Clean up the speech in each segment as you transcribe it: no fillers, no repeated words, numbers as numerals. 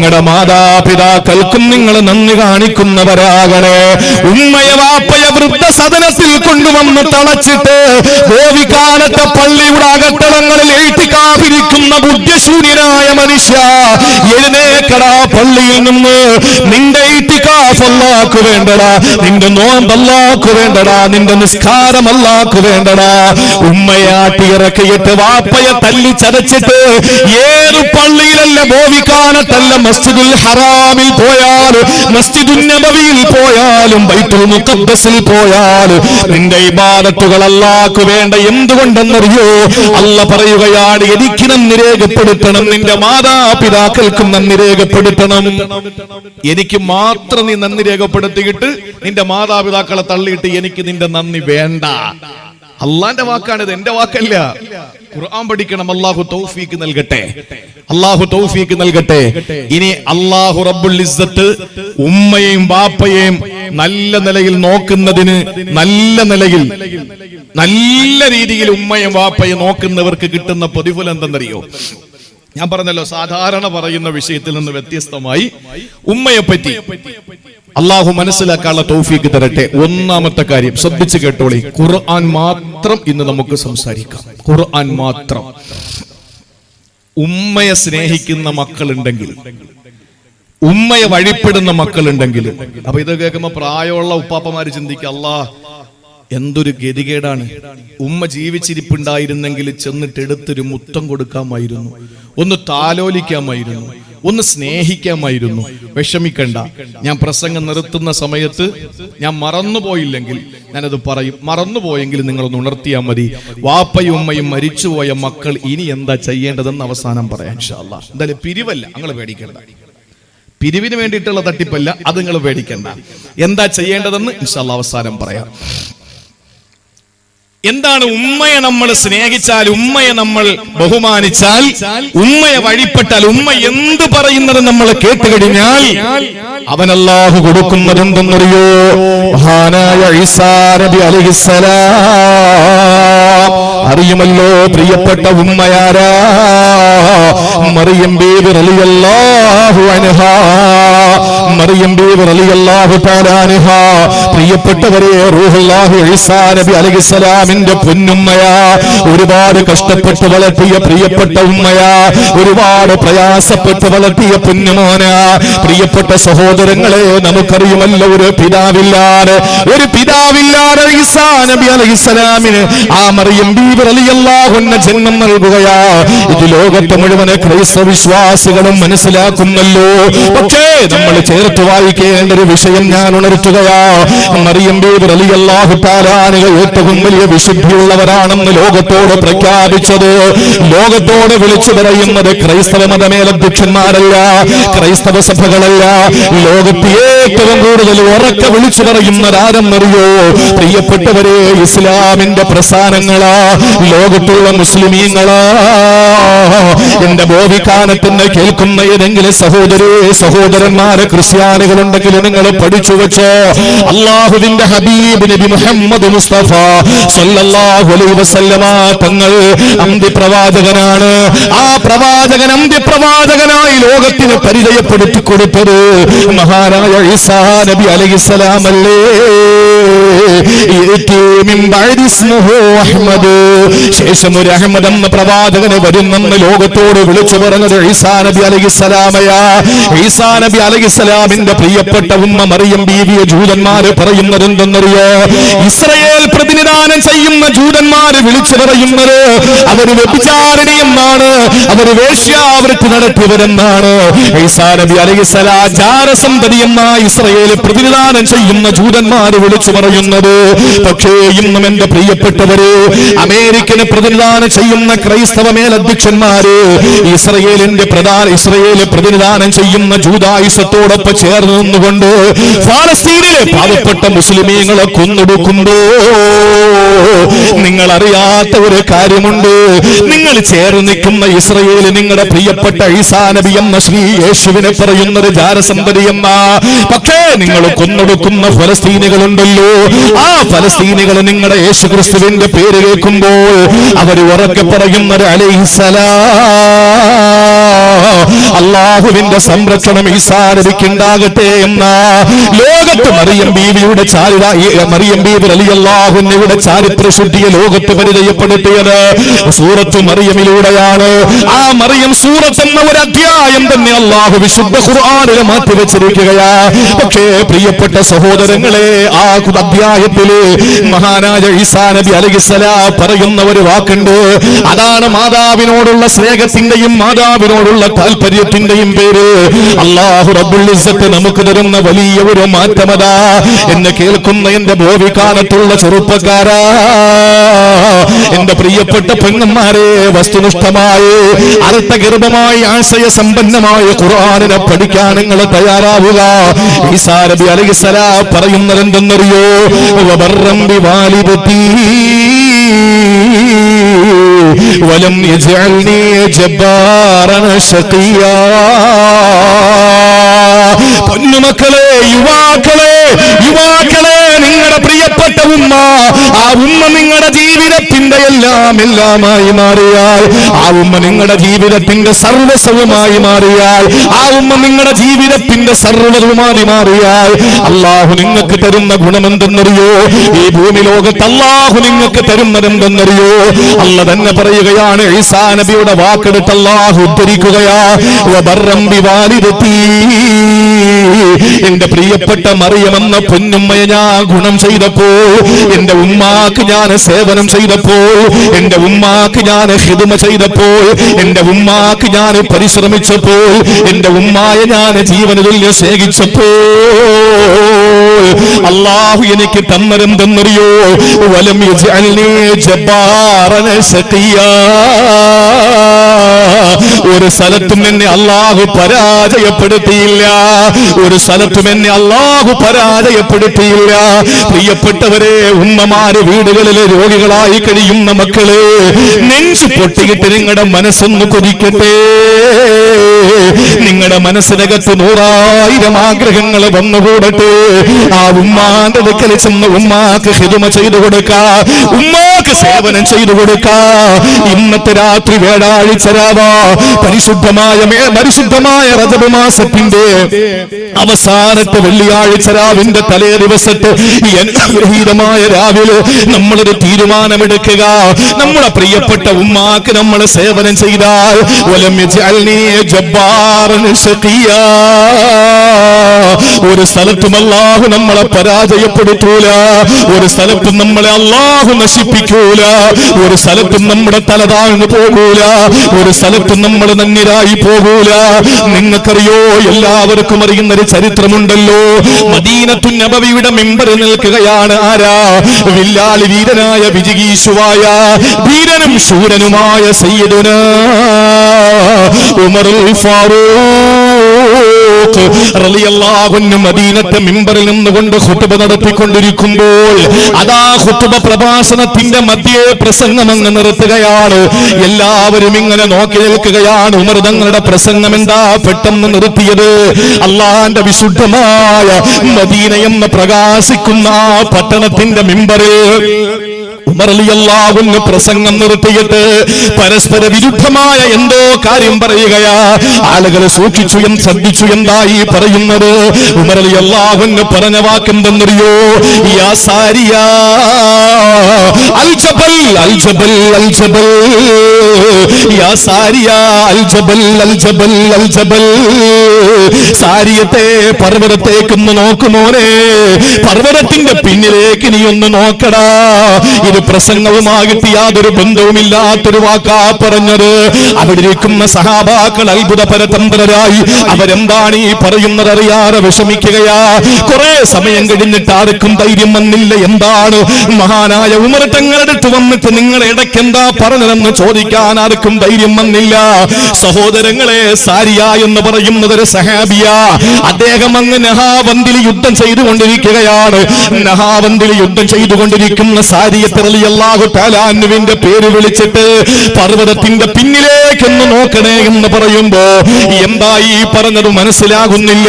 നിങ്ങളുടെ മാതാപിതാക്കൾക്കും നിങ്ങൾ നന്ദി കാണിക്കുന്നവരാകണേ. ഉമ്മയെ വാപ്പയെ വൃദ്ധസദനത്തിൽ കൊണ്ടുവന്ന് തളച്ചിട്ട് ഗോവികാലത്തെ പള്ളിയുടെ അകത്തളങ്ങളിൽ എഴുത്തിക്കാതിരിക്കുന്ന ബുദ്ധിശൂന്യനായ മനുഷ്യ, എഴുന്നേക്കടാ പള്ളിയിൽ നിന്ന്. നിന്റെ ഇത്തികാഫ് അല്ലാഹു വേണ്ടടാ, നിന്റെ നോമ്പ് അല്ലാഹു വേണ്ടടാ, നിന്റെ നിസ്കാരം അല്ലാഹു വേണ്ടടാ. ഉമ്മയെ ആട്ടിയിറക്കിയിട്ട് വാപ്പയെ തല്ലി ചതച്ചിട്ട് ഏത് പള്ളിയിലല്ല, ഗോവികാലത്തല്ല, മസ്ജിദുൽ ഹറാമിൽ പോയാലും മസ്ജിദുൻ നബവിയിൽ പോയാലും ബൈത്തുൽ മുഖദ്ദസിൽ പോയാലും നിന്റെ ഇബാദത്തുകൾ അല്ലാഹു വേണ്ട. എന്തുകൊണ്ടെന്നറിയോ? അല്ലാഹ് പറയുകയാണ്, എനിക്ക് നന്ദി രേഖപ്പെടുത്തണം, നിന്റെ മാതാപിതാക്കൾക്കും നന്ദി രേഖപ്പെടുത്തണം. എനിക്ക് മാത്രം നീ നന്ദി രേഖപ്പെടുത്തിയിട്ട് നിന്റെ മാതാപിതാക്കളെ തള്ളിയിട്ട് എനിക്ക് നിന്റെ നന്ദി വേണ്ട. അള്ളാന്റെ വാക്കാണിത്, എന്റെ വാക്കല്ല. ഖുർആൻ പഠിക്കണം. അല്ലാഹു തൗഫീഖ് നൽകട്ടെ, അല്ലാഹു തൗഫീഖ് നൽകട്ടെ. ഇനി അല്ലാഹു റബ്ബുൽ ഇസ്സത്ത് ഉമ്മയെയും ബാപ്പയെയും നല്ല നിലയിൽ നോക്കുന്നതിന്, നല്ല രീതിയിൽ ഉമ്മയും വാപ്പയും നോക്കുന്നവർക്ക് കിട്ടുന്ന പ്രതിഫലം എന്തെന്നറിയോ? ഞാൻ പറഞ്ഞല്ലോ, സാധാരണ പറയുന്ന വിഷയത്തിൽ നിന്ന് വ്യത്യസ്തമായി ഉമ്മയെ പറ്റി അള്ളാഹു മനസ്സിലാക്കാനുള്ള തൗഫീഖ് തരട്ടെ. ഒന്നാമത്തെ കാര്യം ശ്രദ്ധിച്ചു കേട്ടോളി, ഖുർആൻ മാത്രം ഇന്ന് നമുക്ക് സംസാരിക്കാം. ഖുർആൻ മാത്രം. ഉമ്മയെ സ്നേഹിക്കുന്ന മക്കളുണ്ടെങ്കിൽ, ഉമ്മയെ വഴിപ്പെടുന്ന മക്കളുണ്ടെങ്കിൽ, അപ്പൊ ഇത് കേൾക്കുമ്പോ പ്രായമുള്ള ഉപ്പാപ്പമാര് ചിന്തിക്കുക, അല്ലാഹ് എന്തൊരു ഗതികേടാണ്. ഉമ്മ ജീവിച്ചിരിപ്പുണ്ടായിരുന്നെങ്കിൽ ചെന്നിട്ട് എടുത്തൊരു മുത്തം കൊടുക്കാമായിരുന്നു, ഒന്ന് താലോലിക്കാമായിരുന്നു, ഒന്ന് സ്നേഹിക്കാമായിരുന്നു. വിഷമിക്കണ്ട, ഞാൻ പ്രസംഗം നിർത്തുന്ന സമയത്ത് ഞാൻ മറന്നുപോയില്ലെങ്കിൽ ഞാനത് പറയും. മറന്നുപോയെങ്കിൽ നിങ്ങളൊന്ന് ഉണർത്തിയാൽ മതി. വാപ്പയും ഉമ്മയും മരിച്ചുപോയ മക്കൾ ഇനി എന്താ ചെയ്യേണ്ടതെന്ന് അവസാനം പറയാം ഇൻഷാ അല്ലാഹ്. എന്തായാലും പിരിവല്ല, നിങ്ങൾ പേടിക്കണ്ട. പിരിവിന് വേണ്ടിയിട്ടുള്ള തട്ടിപ്പല്ല, അത് നിങ്ങൾ പേടിക്കണ്ട. എന്താ ചെയ്യേണ്ടതെന്ന് ഇൻഷാ അല്ലാഹ് അവസാനം പറയാം. എന്താണ്? ഉമ്മയെ നമ്മൾ സ്നേഹിച്ചാൽ, ഉമ്മയെ നമ്മൾ ബഹുമാനിച്ചാൽ, ഉമ്മയെ വഴിപ്പെട്ടാൽ, ഉമ്മ എന്ത് പറയുന്നത് നമ്മൾ കേട്ടുകഴിഞ്ഞാൽ അവൻ അല്ലാഹു കൊടുക്കുന്നതെന്തെന്നറിയോ? മഹാനായ ഈസാ നബി അലൈഹിസ്സലാം അറിയുമല്ലോ പ്രിയപ്പെട്ട ഉമ്മയാരാ? മറിയം ബീവി റളിയല്ലാഹു അൻഹാ, മറിയം ബീവി റളിയല്ലാഹു തആല അൻഹാ. പ്രിയപ്പെട്ടവരെ, റൂഹുല്ലാഹി ഈസാ നബി അലൈഹിസ്സലാമിന്റെ പൊന്നുമ്മയാ, ഒരുപാട് കഷ്ടപ്പെട്ട് വളർത്തിയ പ്രിയപ്പെട്ട ഉമ്മയാ, ഒരുപാട് പ്രയാസപ്പെട്ട് വളർത്തിയ പൊന്നുമോനാ. പ്രിയപ്പെട്ട സഹോദരങ്ങളെ, നമുക്കറിയുമല്ലോ ഒരു പിതാവില്ലാതെ ഈസാ നബി അലൈഹിസ്സലാമിന് ആ മറിയം ബീവി റളിയല്ലാഹു അൻഹ ജന്മം നൽകുകയാ. ഇത് ലോകത്തെ മുഴുവൻ ക്രൈസ്തവ വിശ്വാസികളും മനസ്സിലാക്കുന്നല്ലോ. പക്ഷേ നമ്മൾ ചേർത്ത് വായിക്കേണ്ട ഒരു വിഷയം ഞാൻ ഉണർത്തുകയാ. മറിയം ബീവി റളിയല്ലാഹു തആല അൻഹ ഏറ്റവും വലിയ വിശുദ്ധിയുള്ളവരാണെന്ന് ലോകത്തോട് പ്രഖ്യാപിച്ചത്, ലോകത്തോട് വിളിച്ചു പറയുന്നത് ക്രൈസ്തവ മതമേലധ്യക്ഷന്മാരല്ല, ക്രൈസ്തവ സഭകളല്ല. ലോകത്ത് ഏറ്റവും കൂടുതൽ ഉറക്കെ വിളിച്ചു പറയുന്നത് ആരെന്നറിയോ? പ്രിയപ്പെട്ടവരെ, ഇസ്ലാമിന്റെ പ്രസ്ഥാനങ്ങളാ, ലോകത്തുള്ള മുസ്ലിമീങ്ങളാ. എന്റെ ബോധിക്കാനത്തിന് കേൾക്കുന്ന ഏതെങ്കിലും സഹോദരന്മാരെ ക്രിസ്ത്യാനികളുണ്ടെങ്കിൽ നിങ്ങൾ പഠിച്ചു വെച്ചോ, അല്ലാഹുവിന്റെ ഹബീബ് നബി മുഹമ്മദ് മുസ്തഫ സല്ലല്ലാഹു അലൈഹി വസല്ലമ തങ്ങൾ അന്ത്യപ്രവാചകനാണ്. ആ പ്രവാചകൻ അന്ത്യപ്രവാചകനായി ലോകത്തിന് പരിചയപ്പെടുത്തി കൊടുത്തത് മഹാനായ ഈസാ നബി അലൈഹിസ്സലാം അല്ലേ? ശേഷം ഒരു അഹ്മദ് എന്ന പ്രവാചകന് വരുന്നെന്ന് ലോകത്തോട് വിളിച്ചു പറഞ്ഞത് ഈസാ നബി അലൈഹിസ്സലാമയാ. ഈസാ നബി അലൈഹിസ്സലാമിന്റെ പ്രിയപ്പെട്ട ഉമ്മ മറിയം ബീവിയെ ജൂതന്മാര് പറയുന്നത് എന്തെന്നറിയോ? ഇസ്രായേൽ പ്രതിനിധാനം ചെയ്യുന്ന ജൂതന്മാര് വിളിച്ചു പറയുന്നത് അവര് വ്യഭിചാരിണിയെന്നാണ്, അവര് വേശ്യാവൃത്തി നടത്തിയവരെന്നാണ്. ഈസാ നബി അലൈഹിസ്സലാം ജാരസന്തതി എന്ന ഇസ്രായേൽ പ്രതിനിധാനം ചെയ്യുന്ന ജൂതന്മാര് വിളിച്ചു പറയുന്നത്. പക്ഷേ ഇന്നും എന്റെ പ്രിയപ്പെട്ടവര്, അമേരിക്കന് പ്രതിനിധാനം ചെയ്യുന്ന ക്രൈസ്തവ മേലധ്യക്ഷന്മാര് ഇസ്രായേല് പ്രതിനിധാനം ചെയ്യുന്ന ജൂദായുസത്തോടൊപ്പം ചേർന്ന് നിന്നുകൊണ്ട് ഫലസ്തീനിലെ പാവപ്പെട്ട മുസ്ലിമീങ്ങളെ കൊന്നൊടുക്കുമ്പോ നിങ്ങൾ അറിയാത്ത ഒരു കാര്യമുണ്ട്. നിങ്ങൾ ചേർന്ന് നിൽക്കുന്ന ഇസ്രായേൽ നിങ്ങളുടെ പ്രിയപ്പെട്ട ഈസാ നബി എന്ന ശ്രീ യേശുവിനെ പറയുന്നത് ജാരസന്തതിയെന്ന. പക്ഷേ നിങ്ങൾ കൊന്നൊടുക്കുന്ന ഫലസ്തീനികളുണ്ടല്ലോ, ആ ഫലസ്തീനികൾ നിങ്ങളുടെ യേശു ക്രിസ്തുവിന്റെ പേര് കേൾക്കുമ്പോൾ അവർ ഉറക്കെ പറയുന്നത് അലൈഹിസ്സലാം. അള്ളാഹുവിന്റെ സംരക്ഷണം ഈസാ നബിക്ക് ഉണ്ടാകട്ടെ എന്ന ലോകത്ത് മറിയം ബീവിയുടെ മറിയം ബീവി റളിയല്ലാഹു അൻഹയുടെ ചാരിത്രശുദ്ധിയെ ലോകത്ത് പരിചയപ്പെടുത്തിയത് സൂറത്ത് മറിയമിലൂടെയാണ്. ആ മറിയം സൂറത്ത് എന്ന ഒരു അധ്യായം തന്നെ അള്ളാഹു വിശുദ്ധ ഖുർആനിൽ മാറ്റി വെച്ചിരിക്കുകയാ. പക്ഷേ പ്രിയപ്പെട്ട സഹോദരങ്ങളെ, ആ അധ്യായത്തില് മഹാനായ ഈസാ നബി അലൈഹിസ്സലാം പറയുന്ന ഒരു വാക്കുണ്ട്. അതാണ് മാതാവിനോടുള്ള സ്നേഹത്തിന്റെയും മാതാവിനോടുള്ള താല്പര്യത്തിന്റെയും പേര് അല്ലാഹു റബ്ബുൽ ഇസ്സത്ത് നമുക്ക് തരുന്ന വലിയ ഒരു മാറ്റമതാ. എന്നെ കേൾക്കുന്ന എന്റെ ഭോവികാലത്തുള്ള ചെറുപ്പക്കാരാ, എന്റെ പ്രിയപ്പെട്ട പെങ്ങന്മാരെ, വസ്തുനിഷ്ഠമായി അർത്ഥഗർഭമായി ആശയസമ്പന്നമായ ഖുർആനിനെ പഠിക്കാൻ നിങ്ങൾ തയ്യാറാവുക. ഈസാ നബി അലൈഹിസ്സലാം പറയുന്നത് എന്തെന്നറിയോ? വബർറം ബിവാലിദതി വലം യജഅൽനി ജബ്ബാറൻ ശഖിയാ. പൊന്നുമക്കളെ, യുവാക്കളെ, നിങ്ങളുടെ പ്രിയപ്പെട്ട ഉമ്മ, ആ ഉമ്മ നിങ്ങളുടെ ജീവിതത്തിന്റെ എല്ലാമായി മാറിയാൽ, ആ ഉമ്മ നിങ്ങളുടെ ജീവിതത്തിന്റെ സർവസ്വമായി മാറിയാൽ, ആ ഉമ്മ നിങ്ങളുടെ ജീവിതത്തിന്റെ സർവ്വതുമായി മാറിയാൽ അള്ളാഹു നിങ്ങൾക്ക് തരുന്ന ഗുണമെന്തെന്നറിയോ? ഈ ഭൂമി ലോകത്ത് അള്ളാഹു നിങ്ങൾക്ക് തരുന്നതെന്തെന്നറിയോ? അല്ല തന്നെ പറയുകയാണ്. ഈസാ നബിയുടെ വാക്കെടുത്ത് അള്ളാഹു ഉദ്ധരിക്കുകയാ. വബർറം ബിവാലിദതി, എന്റെ പ്രിയപ്പെട്ട മറിയമെന്ന പൊന്നുമ്മയെ ഞാൻ ഗുണം ചെയ്തപ്പോൾ, എന്റെ ഉമ്മാക്ക് ഞാൻ സേവനം ചെയ്തപ്പോൾ, എന്റെ ഉമ്മാക്ക് ഞാൻ ഖിദ്മ ചെയ്തപ്പോൾ, എന്റെ ഉമ്മാക്ക് ഞാൻ പരിശ്രമിച്ചപ്പോൾ, എന്റെ ഉമ്മായെ ഞാൻ ജീവന തുല്യം സ്നേഹിച്ചപ്പോൾ അല്ലാഹു എനിക്ക് തന്നതെന്തെന്നറിയോ? വലം യജഅൽനി ജബ്ബാറൻ ശഖിയാ. ഒരു സ്ഥലത്തും എന്നെ അല്ലാഹു പരാജയപ്പെടുത്തിയില്ല, ഒരു സ്ഥലത്തും എന്നെ അല്ലാഹു പരാജയപ്പെടുത്തിയില്ല. പ്രിയപ്പെട്ടവരെ, ഉമ്മമാര് വീടുകളിലെ രോഗികളായി കഴിയുന്ന മക്കള്, നെഞ്ചു പൊട്ടിയിട്ട് നിങ്ങളുടെ മനസ്സൊന്ന് കൊതിക്കട്ടെ. നിങ്ങളുടെ മനസ്സിനകത്ത് 100,000 ആഗ്രഹങ്ങൾ വന്നുകൂടട്ടെ. ആ ഉമ്മാന്റെ അടുക്കൽ ചെന്ന് ഉമ്മാക്ക് ഖിദ്മ ചെയ്തു കൊടുക്ക, ഉമ്മാക്ക് സേവനം ചെയ്തു കൊടുക്ക. ഇന്നത്തെ രാത്രി വ്യാഴാഴ്ച രാവാ, പരിശുദ്ധമായ റജബ് മാസത്തിന്റെ അവസാനത്തെ വെള്ളിയാഴ്ച രാവിന്റെ തലേ ദിവസത്തെ ഈ അനുഗ്രഹീതമായ രാവിലെ നമ്മളൊരു തീരുമാനമെടുക്കുക. നമ്മുടെ പ്രിയപ്പെട്ട ഉമ്മാക്ക് നമ്മൾ സേവനം ചെയ്താൽ വലം യജഅൽനി ജബ്ബാറൻ ശഖിയാ, ഒരു സ്ഥലത്തും അല്ലാഹു നമ്മളെ പരാജയപ്പെടുത്തൂല, ഒരു സ്ഥലത്തും നമ്മളെ അല്ലാഹു നശിപ്പിക്കൂല, ഒരു സ്ഥലത്തും നമ്മുടെ തല താഴ്ന്നു പോകൂല, ഒരു സ്ഥലത്തും നമ്മൾ നന്യരായി പോകൂല. നിങ്ങൾക്കറിയോ, എല്ലാവർക്കും അറിയുന്നൊരു ചരിത്രമുണ്ടല്ലോ. മദീനത്തു നബവിയുടെ മിമ്പറിൽ നിൽക്കുകയാണ് ആരാ? വില്ലാളി വീരനായ വിജിഗീഷുവായ വീരനും ശൂരനുമായ സയ്യിദുനാ ഉമറുൽ ഫാറൂഖ് റളിയല്ലാഹു അൻഹു മദീനത്തെ മിമ്പറിൽ നിന്നുകൊണ്ട് ഖുതുബ നടത്തിക്കൊണ്ടിരിക്കുമ്പോൾ അതാ ഖുതുബ പ്രഭാഷണത്തിന്റെ മധ്യേ പ്രസംഗം അങ്ങ് നിർത്തുകയാണ്. എല്ലാവരും ഇങ്ങനെ നോക്കി നിൽക്കുകയാണ്. ഉമർ തങ്ങളുടെ പ്രസംഗം എന്താ പെട്ടെന്ന് നിർത്തിയത്? അള്ളാന്റെ വിശുദ്ധമായ മദീന എന്ന പ്രകാശിക്കുന്ന ആ പട്ടണത്തിന്റെ മിമ്പറിൽ ഉമർ റളിയല്ലാഹു അൻഹു പ്രസംഗം നിർത്തിയിട്ട് പരസ്പര വിരുദ്ധമായ എന്തോ കാര്യം പറയുകയാ. ആളുകൾ സൂക്ഷിച്ചു ശ്രദ്ധിച്ചു. എന്തായി പറയുന്നത്? ഉമർ റളിയല്ലാഹു അൻഹു പറഞ്ഞ വാക്കെന്തെന്നറിയോ? യാ സാരിയ അൽ ജബൽ അൽ ജബൽ അൽ ജബൽ, യാ സാരിയ അൽ ജബൽ അൽ ജബൽ അൽ ജബൽ. സാരിയത്തെ, പർവ്വതത്തേക്കൊന്ന് നോക്കുമോനെ, പർവ്വതത്തിന്റെ പിന്നിലേക്ക് നീ ഒന്ന് നോക്കടാ. ഇത് പ്രസംഗവുമായിട്ട് യാതൊരു ബന്ധവുമില്ലാത്തൊരു വാക്കാ പറഞ്ഞത്. അവിടെ ഇരിക്കുന്ന സഹാബാക്കൾ അത്ഭുത പരതന്ത്രരായി. അവരെന്താണ് ഈ പറയുന്നത് അറിയാതെ വിഷമിക്കുകയാ. കുറെ സമയം കഴിഞ്ഞിട്ട് ആർക്കും ധൈര്യം വന്നില്ല. എന്താണ് മഹാനായ ഉമർ തങ്ങളുടെ അടുത്ത് വന്നിട്ട് നിങ്ങൾ ഇടയ്ക്ക് എന്താ പറഞ്ഞതെന്ന് ചോദിക്കാൻ ആർക്കും ധൈര്യം വന്നില്ല. സഹോദരങ്ങളെ, സാരിയ എന്ന് പറയുന്നത് ഒരു സഹാബിയ. സാരിയ, അദ്ദേഹം അങ്ങ് നഹാവന്തിൽ യുദ്ധം ചെയ്തുകൊണ്ടിരിക്കുകയാണ്. നഹാവന്തിൽ യുദ്ധം ചെയ്തുകൊണ്ടിരിക്കുന്ന സാരിയത്ത് റളിയല്ലാഹു തആല അൻഹുവിന്റെ പേര് വിളിച്ചിട്ട് പർവ്വതത്തിന്റെ പിന്നിലേക്കൊന്ന് നോക്കണേ എന്ന് പറയുമ്പോ എന്തായി പറഞ്ഞത് മനസ്സിലാകുന്നില്ല.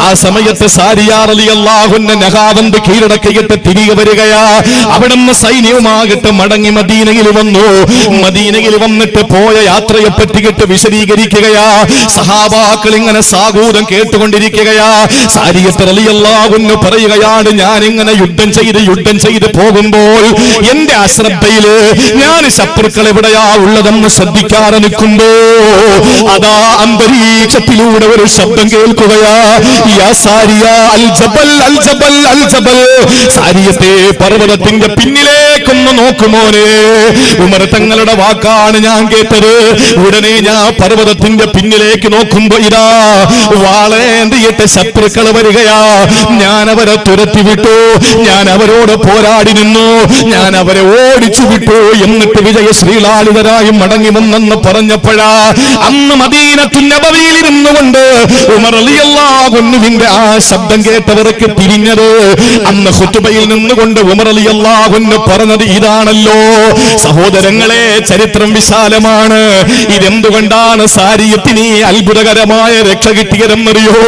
ആ സമയത്ത് സാരിയ റളിയല്ലാഹു അൻഹ നഹാവന്ത് കീഴടക്കിയിട്ട് തിരികെ വരികയാ. അവിടുന്ന് സൈന്യവുമാകട്ടെ മടങ്ങി മദീനയിൽ വന്നു. മദീനയിൽ വന്നിട്ട് പോയ യാത്രയെ പറ്റിയിട്ട് വിശദീകരിക്കുകയാ. സഹാബാക്കൾ ഇങ്ങനെ സാഗൂതം കേട്ടുകൊണ്ടിരിക്കുകയാ. സാരിയത്ത് റളിയല്ലാഹു അൻഹു പറയുകയാണ്, ഞാൻ ഇങ്ങനെ യുദ്ധം ചെയ്ത് പോകുമ്പോൾ എന്റെ അശ്രദ്ധയില് ഞാൻ ശത്രുക്കൾ എവിടെയാ ഉള്ളതെന്ന് ശ്രദ്ധിക്കാതെ നിൽക്കുമ്പോ അതാ അന്തരീക്ഷത്തിലൂടെ ഒരു ശബ്ദം കേൾക്കുകയാ. യാ സാരിയ അൽ ജബൽ അൽ ജബൽ അൽ ജബൽ, സാരിയത്തെ പർവ്വതത്തിന്റെ പിന്നിലേക്കൊന്ന് നോക്കുമോനെ. ഉമർ തങ്ങളുടെ വാക്കാണ് ഞാൻ കേട്ടത്. ഉടനെ ഞാൻ പർവ്വതത്തിന്റെ പിന്നിലേക്ക് നോക്കുമ്പോ ഇതാ വാളേന്തിയിട്ട് ശത്രുക്കൾ വരികയാ. ഞാൻ അവരെ തുരത്തി വിട്ടു, ഞാൻ അവരോട് പോരാടി നിന്നു, ഞാൻ അവരെ ഓടിച്ചു വിട്ടു. എന്നിട്ട് വിജയശ്രീലാളിതരായി മടങ്ങി വന്നെന്ന് പറഞ്ഞപ്പോഴാ അന്ന് മദീനത്തുൻ നബവിയിൽ ഇരുന്നുകൊണ്ട് ഉമർ റളിയല്ലാഹു അൻഹുവിന്റെ ആ ശബ്ദം കേട്ടവർക്ക് തിരിഞ്ഞത്. അന്ന് ഖുതുബയിൽ നിന്നുകൊണ്ട് ഉമർ റളിയല്ലാഹു അൻഹു പറഞ്ഞത് ഇതാണല്ലോ. സഹോദരങ്ങളെ, ചരിത്രം വിശാലമാണ്. ഇതെന്തുകൊണ്ടാണ് സാരിയത്തിന് അത്ഭുതകരമായ രക്ഷ കിട്ടിയതെന്നറിയോ?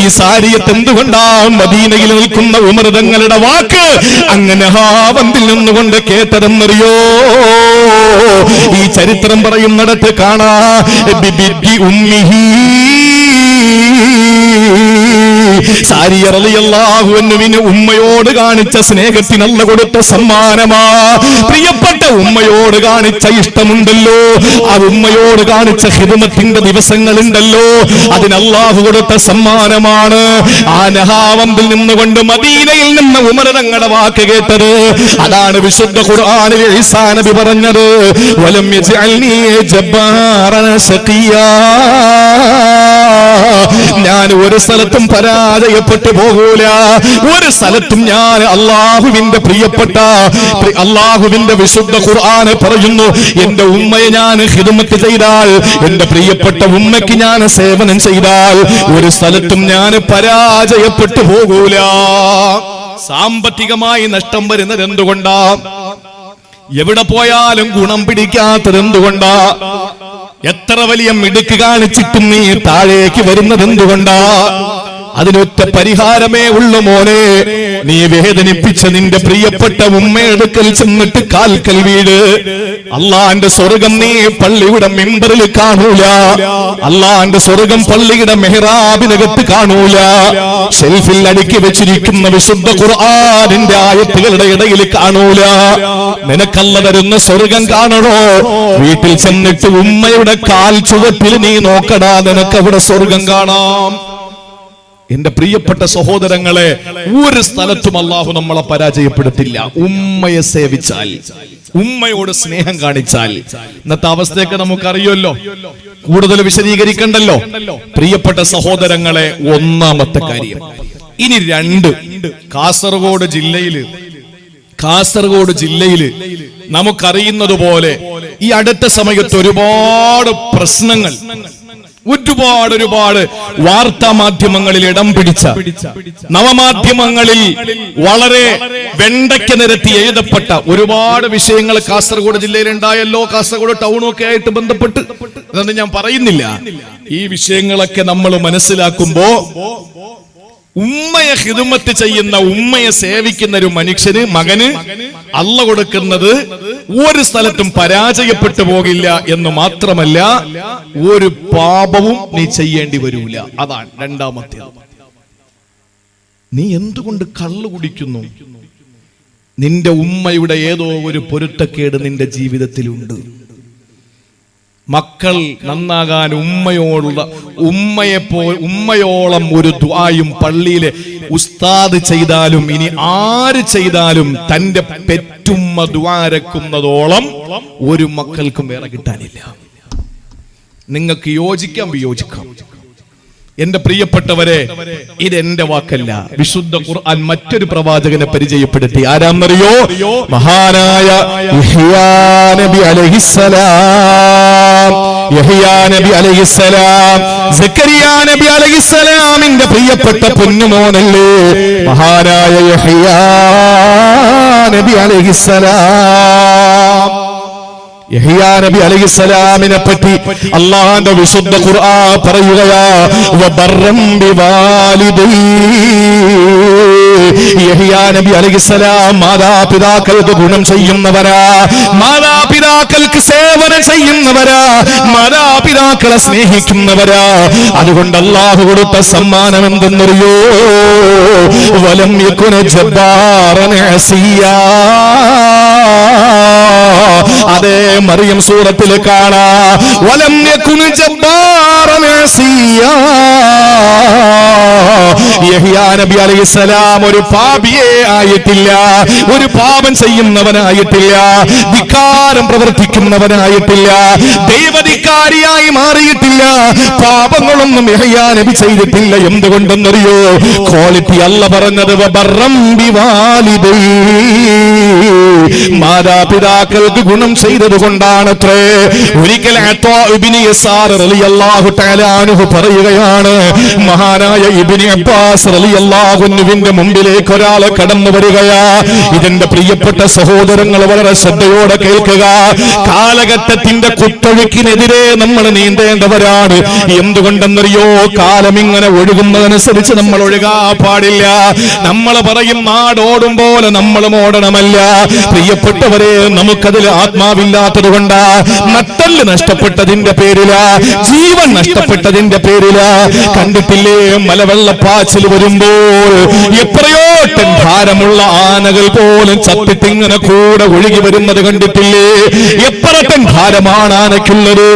ഈ സാരിയത്ത് എന്തുകൊണ്ടാണ് മദീനയിൽ നിൽക്കുന്ന ഉമർ തങ്ങളുടെ വാക്ക് അങ്ങനെ ഹാവന്തിൽ നിന്നുകൊണ്ട് കേട്ടതെന്നറിയോ? ഈ ചരിത്രം പറയുന്നിടത്ത് കാണാ ബിബി ഉമ്മിഹി, സാരിയ റളിയല്ലാഹു അൻഹുവിന് ഉമ്മയോട് കാണിച്ച സ്നേഹത്തിന് അല്ലാഹു കൊടുത്ത സമ്മാനമാ. പ്രിയപ്പെട്ട ഉമ്മയോട് കാണിച്ച ഇഷ്ടമുണ്ടല്ലോ, ആ ഉമ്മയോട് കാണിച്ച ഖിദ്മത്തിന്റെ ദിവസങ്ങളുണ്ടല്ലോ, അതിന് അല്ലാഹു കൊടുത്ത സമ്മാനമാണ്. ആ നഹാവന്തിൽ നിന്നുകൊണ്ട് മദീനയിൽ നിന്ന് ഉമർ തങ്ങളുടെ വാക്ക് കേട്ടത്. അതാണ് വിശുദ്ധ ഖുർആനിൽ ഈസാ നബി പറഞ്ഞത്, വലം യജഅൽനി ജബ്ബാറൻ ശഖിയാ, ഞാൻ ഒരു സ്ഥലത്തും പരാജയപ്പെട്ടു പോകൂല. ഒരു സ്ഥലത്തും ഞാൻ അള്ളാഹുവിന്റെ പ്രിയപ്പെട്ട അള്ളാഹുവിന്റെ വിശുദ്ധ ഖുർആന് പറയുന്നു, എന്റെ ഉമ്മയെ ഞാൻ ഖിദ്മത്ത് ചെയ്താൽ, എന്റെ പ്രിയപ്പെട്ട ഉമ്മയ്ക്ക് ഞാൻ സേവനം ചെയ്താൽ ഒരു സ്ഥലത്തും ഞാൻ പരാജയപ്പെട്ടു പോകൂല. സാമ്പത്തികമായി നഷ്ടം വരുന്നത് എന്തുകൊണ്ടാ? എവിടെ പോയാലും ഗുണം പിടിക്കാത്തത് എന്തുകൊണ്ടാ? എത്ര വലിയ മിടുക്ക് കാണിച്ചിട്ടും നീ താഴേക്ക് വരുന്നത് എന്തുകൊണ്ടാ? അതിനൊറ്റ പരിഹാരമേ ഉള്ളു മോനെ. നീ വേദനിപ്പിച്ച നിന്റെ പ്രിയപ്പെട്ട ഉമ്മയെടുക്കൽ ചെന്നിട്ട് കാൽക്കൽ വീട്. അള്ളാന്റെ സ്വർഗം നീ പള്ളിയുടെ മിമ്പറിൽ കാണൂല, അള്ളാന്റെ സ്വർഗം പള്ളിയുടെ മെഹ്റാബിനകത്ത് കാണൂല. ഷെൽഫിൽ അടുക്കി വെച്ചിരിക്കുന്ന വിശുദ്ധ ഖുർആനിന്റെ ആയത്തുകളുടെ ഇടയിൽ കാണൂല. നിനക്കല്ല തരുന്ന സ്വർഗം കാണണോ? വീട്ടിൽ ചെന്നിട്ട് ഉമ്മയുടെ കാൽ ചുവട്ടിൽ നീ നോക്കടാ, നിനക്ക് അവിടെ സ്വർഗം കാണാം. എന്റെ പ്രിയപ്പെട്ട സഹോദരങ്ങളെ, ഒരു സ്ഥലത്തും അല്ലാഹു നമ്മളെ പരാജയപ്പെടുത്തില്ല. ഉമ്മയെ സേവിച്ചാൽ, ഉമ്മയോട് സ്നേഹം കാണിച്ചാൽ. ഇന്നത്തെ അവസ്ഥയൊക്കെ നമുക്കറിയുമല്ലോ, കൂടുതൽ വിശദീകരിക്കണ്ടല്ലോ. പ്രിയപ്പെട്ട സഹോദരങ്ങളെ, ഒന്നാമത്തെ കാര്യം. ഇനി രണ്ട്, കാസർഗോഡ് ജില്ലയില് നമുക്കറിയുന്നത് പോലെ ഈ അടുത്ത സമയത്ത് ഒരുപാട് പ്രശ്നങ്ങൾ, ഒരുപാട് വാർത്താ മാധ്യമങ്ങളിൽ ഇടം പിടിച്ച, നവമാധ്യമങ്ങളിൽ വളരെ വെണ്ടയ്ക്ക് നിരത്തി എഴുതപ്പെട്ട ഒരുപാട് വിഷയങ്ങൾ കാസർഗോഡ് ജില്ലയിൽ ഉണ്ടായല്ലോ. കാസർഗോഡ് ടൗണും ഒക്കെ ആയിട്ട് ബന്ധപ്പെട്ട്, അതൊന്നും ഞാൻ പറയുന്നില്ല. ഈ വിഷയങ്ങളൊക്കെ നമ്മൾ മനസ്സിലാക്കുമ്പോ ഉമ്മയെ ഖിദ്മത്ത് ചെയ്യുന്ന, ഉമ്മയെ സേവിക്കുന്ന ഒരു മനുഷ്യന്, മകന് അല്ലാഹു കൊടുക്കുന്നത് ഒരു സ്ഥലത്തും പരാജയപ്പെട്ടു പോകില്ല എന്ന് മാത്രമല്ല, ഒരു പാപവും നീ ചെയ്യേണ്ടി വരൂല. അതാണ് രണ്ടാമത്തെ. നീ എന്തുകൊണ്ട് കള്ളു കുടിക്കുന്നു? നിന്റെ ഉമ്മയുടെ ഏതോ ഒരു പൊരുത്തക്കേട് നിന്റെ ജീവിതത്തിലുണ്ട്. മക്കൾ നന്നാകാൻ ഉമ്മയോളം ഒരു ദുആയും പള്ളിയിലെ ഉസ്താദ് ചെയ്താലും ഇനി ആര് ചെയ്താലും തന്റെ പെറ്റുമ്മ ദുആരക്കുന്നതോളം ഒരു മക്കൾക്കും വേറെ കിട്ടാനില്ല. നിങ്ങൾക്ക് യോജിക്കാം, വിയോജിക്കാം. എന്റെ പ്രിയപ്പെട്ടവരെ, ഇതെന്റെ വാക്കല്ല. വിശുദ്ധ ഖുർആൻ മറ്റൊരു പ്രവാചകനെ പരിചയപ്പെടുത്തി. ആരാന്നറിയോ? മഹാനായ യഹ്യാ നബി അലൈഹിസ്സലാം. യഹ്യാ നബി അലൈഹിസ്സലാം, സക്കരിയ നബി അലൈഹിസ്സലാമിന്റെ പ്രിയപ്പെട്ട പൊന്നുമോനല്ലേ മഹാനായ യഹ്യാ നബി അലൈഹിസ്സലാം. യഹ്യാ നബി അലൈഹിസ്സലാമിനെ പറ്റി അല്ലാഹുവിന്റെ വിശുദ്ധ ഖുർആൻ പറയുകയാ, വബർറം ബിവാലിദൈ. യഹ്യാ നബി അലൈഹിസ്സലാം മാതാപിതാക്കൾക്ക് ഗുണം ചെയ്യുന്നവരാ, മാതാപിതാക്കൾക്ക് സേവനം ചെയ്യുന്നവരാ, മാതാപിതാക്കളെ സ്നേഹിക്കുന്നവരാ. അതുകൊണ്ട് അല്ലാഹു കൊടുത്ത സമ്മാനം എന്തെന്നറിയോ? വലം യകുന ജബ്ബാറൻ അസിയാ. അതേ മറിയം സൂറത്തിൽ കാണാ, വലം യകുന ജബ്ബാറൻ അസിയാ. യഹ്യാ നബി അലൈഹിസ്സലാം ഒരു പാപിയെ ആയിട്ടില്ല, ഒരു പാപം ചെയ്യുന്നവനായിട്ടില്ല, ധിക്കാരം പ്രവർത്തിക്കുന്നവനായിട്ടില്ല, ദൈവധിക്കാരിയായി മാറിയിട്ടില്ല. പാപങ്ങളൊന്നും യഹ്യാ നബി ചെയ്തിട്ടില്ല. എന്തുകൊണ്ടെന്നറിയോ? ക്വാളിറ്റി അല്ല പറഞ്ഞത് വബർറം ബിവാലിദൈ, മാതാപിതാക്കൾക്ക് ഗുണം ചെയ്തത് കൊണ്ടാണത്രേ. ഒരിക്കൽ അത്വാ ഇബ്നു യസാർ റളിയല്ലാഹു തആല അൻഹു പറയുകയാണ്, മഹാനായ ഇബ്നു അബ്ബാസ് റളിയല്ലാഹു അൻഹുവിന്റെ മുമ്പിലേക്ക് ഒരാൾ കടന്നു വരികയാ. ഇതിന്റെ പ്രിയപ്പെട്ട സഹോദരങ്ങൾ വളരെ ശ്രദ്ധയോടെ കേൾക്കുക. കാലഘട്ടത്തിന്റെ കുത്തൊഴുക്കിനെതിരെ നമ്മൾ നീന്തേണ്ടവരാണ്. എന്തുകൊണ്ടെന്നറിയോ? കാലം ഇങ്ങനെ ഒഴുകുന്നതനുസരിച്ച് നമ്മൾ ഒഴുകാ പാടില്ല. നമ്മൾ പറയും നാടോടും പോലെ നമ്മളും ഓടണമല്ല. പ്രിയപ്പെട്ടവരെ, നമുക്കതിൽ ആത്മാവില്ലാത്തത് കൊണ്ടാ, നട്ടല് നഷ്ടപ്പെട്ടതിന്റെ പേരിലാ, ജീവൻ നഷ്ടപ്പെട്ടതിന്റെ പേരിലാ. കണ്ടിട്ടില്ലേ മലവെള്ളപ്പാച്ചിൽ വരുമ്പോൾ എത്രയോ ടൺ ഭാരമുള്ള ആനകൾ പോലും ചത്തിട്ടിങ്ങനെ കൂടെ ഒഴുകി വരുന്നത് കണ്ടിട്ടില്ലേ? എത്ര ടൺ ഭാരമാണ് ആനയ്ക്കുള്ളത്?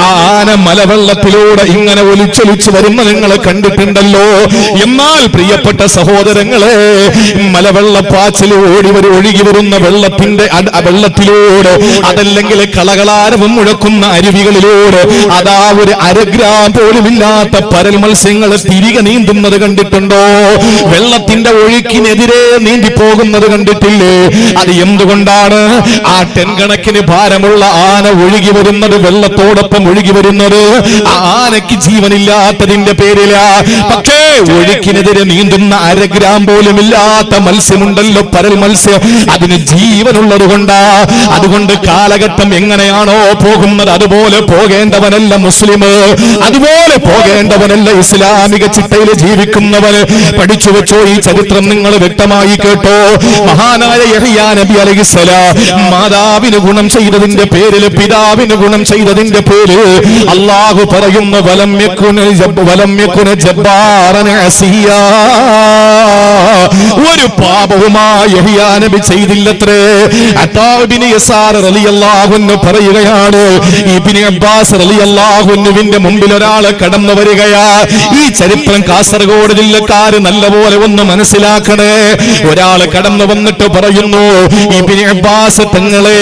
ആ ആന മലവെള്ളത്തിലൂടെ ഇങ്ങനെ ഒലിച്ചൊലിച്ച് വരുന്ന നിങ്ങൾ കണ്ടിട്ടുണ്ടല്ലോ. എന്നാൽ പ്രിയപ്പെട്ട സഹോദരങ്ങളെ, മലവെള്ളപ്പാച്ചിൽ ഒഴുകി വരുന്ന വെള്ളത്തിലൂടെ, അതല്ലെങ്കിൽ കളകളാരവും മുഴക്കുന്ന അരുവികളിലൂടെ, അതാ ഒരു അരഗ്രാം പോലും ഇല്ലാത്ത പരൽ മത്സ്യങ്ങൾ തിരികെ നീന്തുന്നത് കണ്ടിട്ടുണ്ടോ? വെള്ളത്തിന്റെ ഒഴുക്കിനെതിരെ നീന്തി പോകുന്നത് കണ്ടിട്ടില്ലേ? അത് എന്തുകൊണ്ടാണ്? ആ ടൺ കണക്കിന് ഭാരമുള്ള ആന ഒഴുകി വരുന്നത്, വെള്ളത്തോടൊപ്പം ഒഴുകി വരുന്നത്, ആ ആനയ്ക്ക് ജീവനില്ലാത്തതിന്റെ പേരിലാ. പക്ഷേ ഒഴുക്കിനെതിരെ നീന്തുന്ന അരഗ്രാം പോലും ഇല്ലാത്ത മത്സ്യമുണ്ടല്ലോ, പരൽ മത്സ്യം, അതിന് ജീവനുള്ളത് കൊണ്ടാ. അതുകൊണ്ട് കാലഘട്ടം എങ്ങനെയാണോ പോകുന്നത് അതുപോലെ പോകേണ്ടവനല്ല മുസ്ലിം, അതുപോലെ പോകേണ്ടവനല്ല ഇസ്ലാമിക ചിട്ടയിൽ ജീവിക്കുന്നവന്. പഠിച്ചു വെച്ചോ, ഈ ചരിത്രം നിങ്ങൾ വ്യക്തമായി കേട്ടോ. മഹാനായ യഹ്യാ നബി അലൈഹിസ്സലാം മാതാവിന് ഗുണം ചെയ്തതിന്റെ പേരിൽ, പിതാവിന് ഗുണം ചെയ്തതിന്റെ പേരിൽ അല്ലാഹു പറയുന്നു, വലം യകുന ജബ്ബാറൻ അസിയാ. ഒരു പാപവുമായി യഹ്യാ നബി ചെയ്തില്ലത്രേ. അത്താ ഇബ്നു യസാർ റളിയല്ലാഹു അൻഹു പറയുകയാണ്, ഇബ്നു അബ്ബാസ് റളിയല്ലാഹു അൻഹുവിന്റെ മുമ്പിൽ ഒരാൾ കടന്നു വരികയാ. ഈ ചരിത്രം കാസർഗോഡ് ജില്ലക്കാര് നല്ലപോലെ ഒന്ന് മനസ്സിലാക്കണേ. ഒരാൾ കടന്നു വന്നിട്ട് പറയുന്നു, ഇബ്നു അബ്ബാസ് തങ്ങളെ,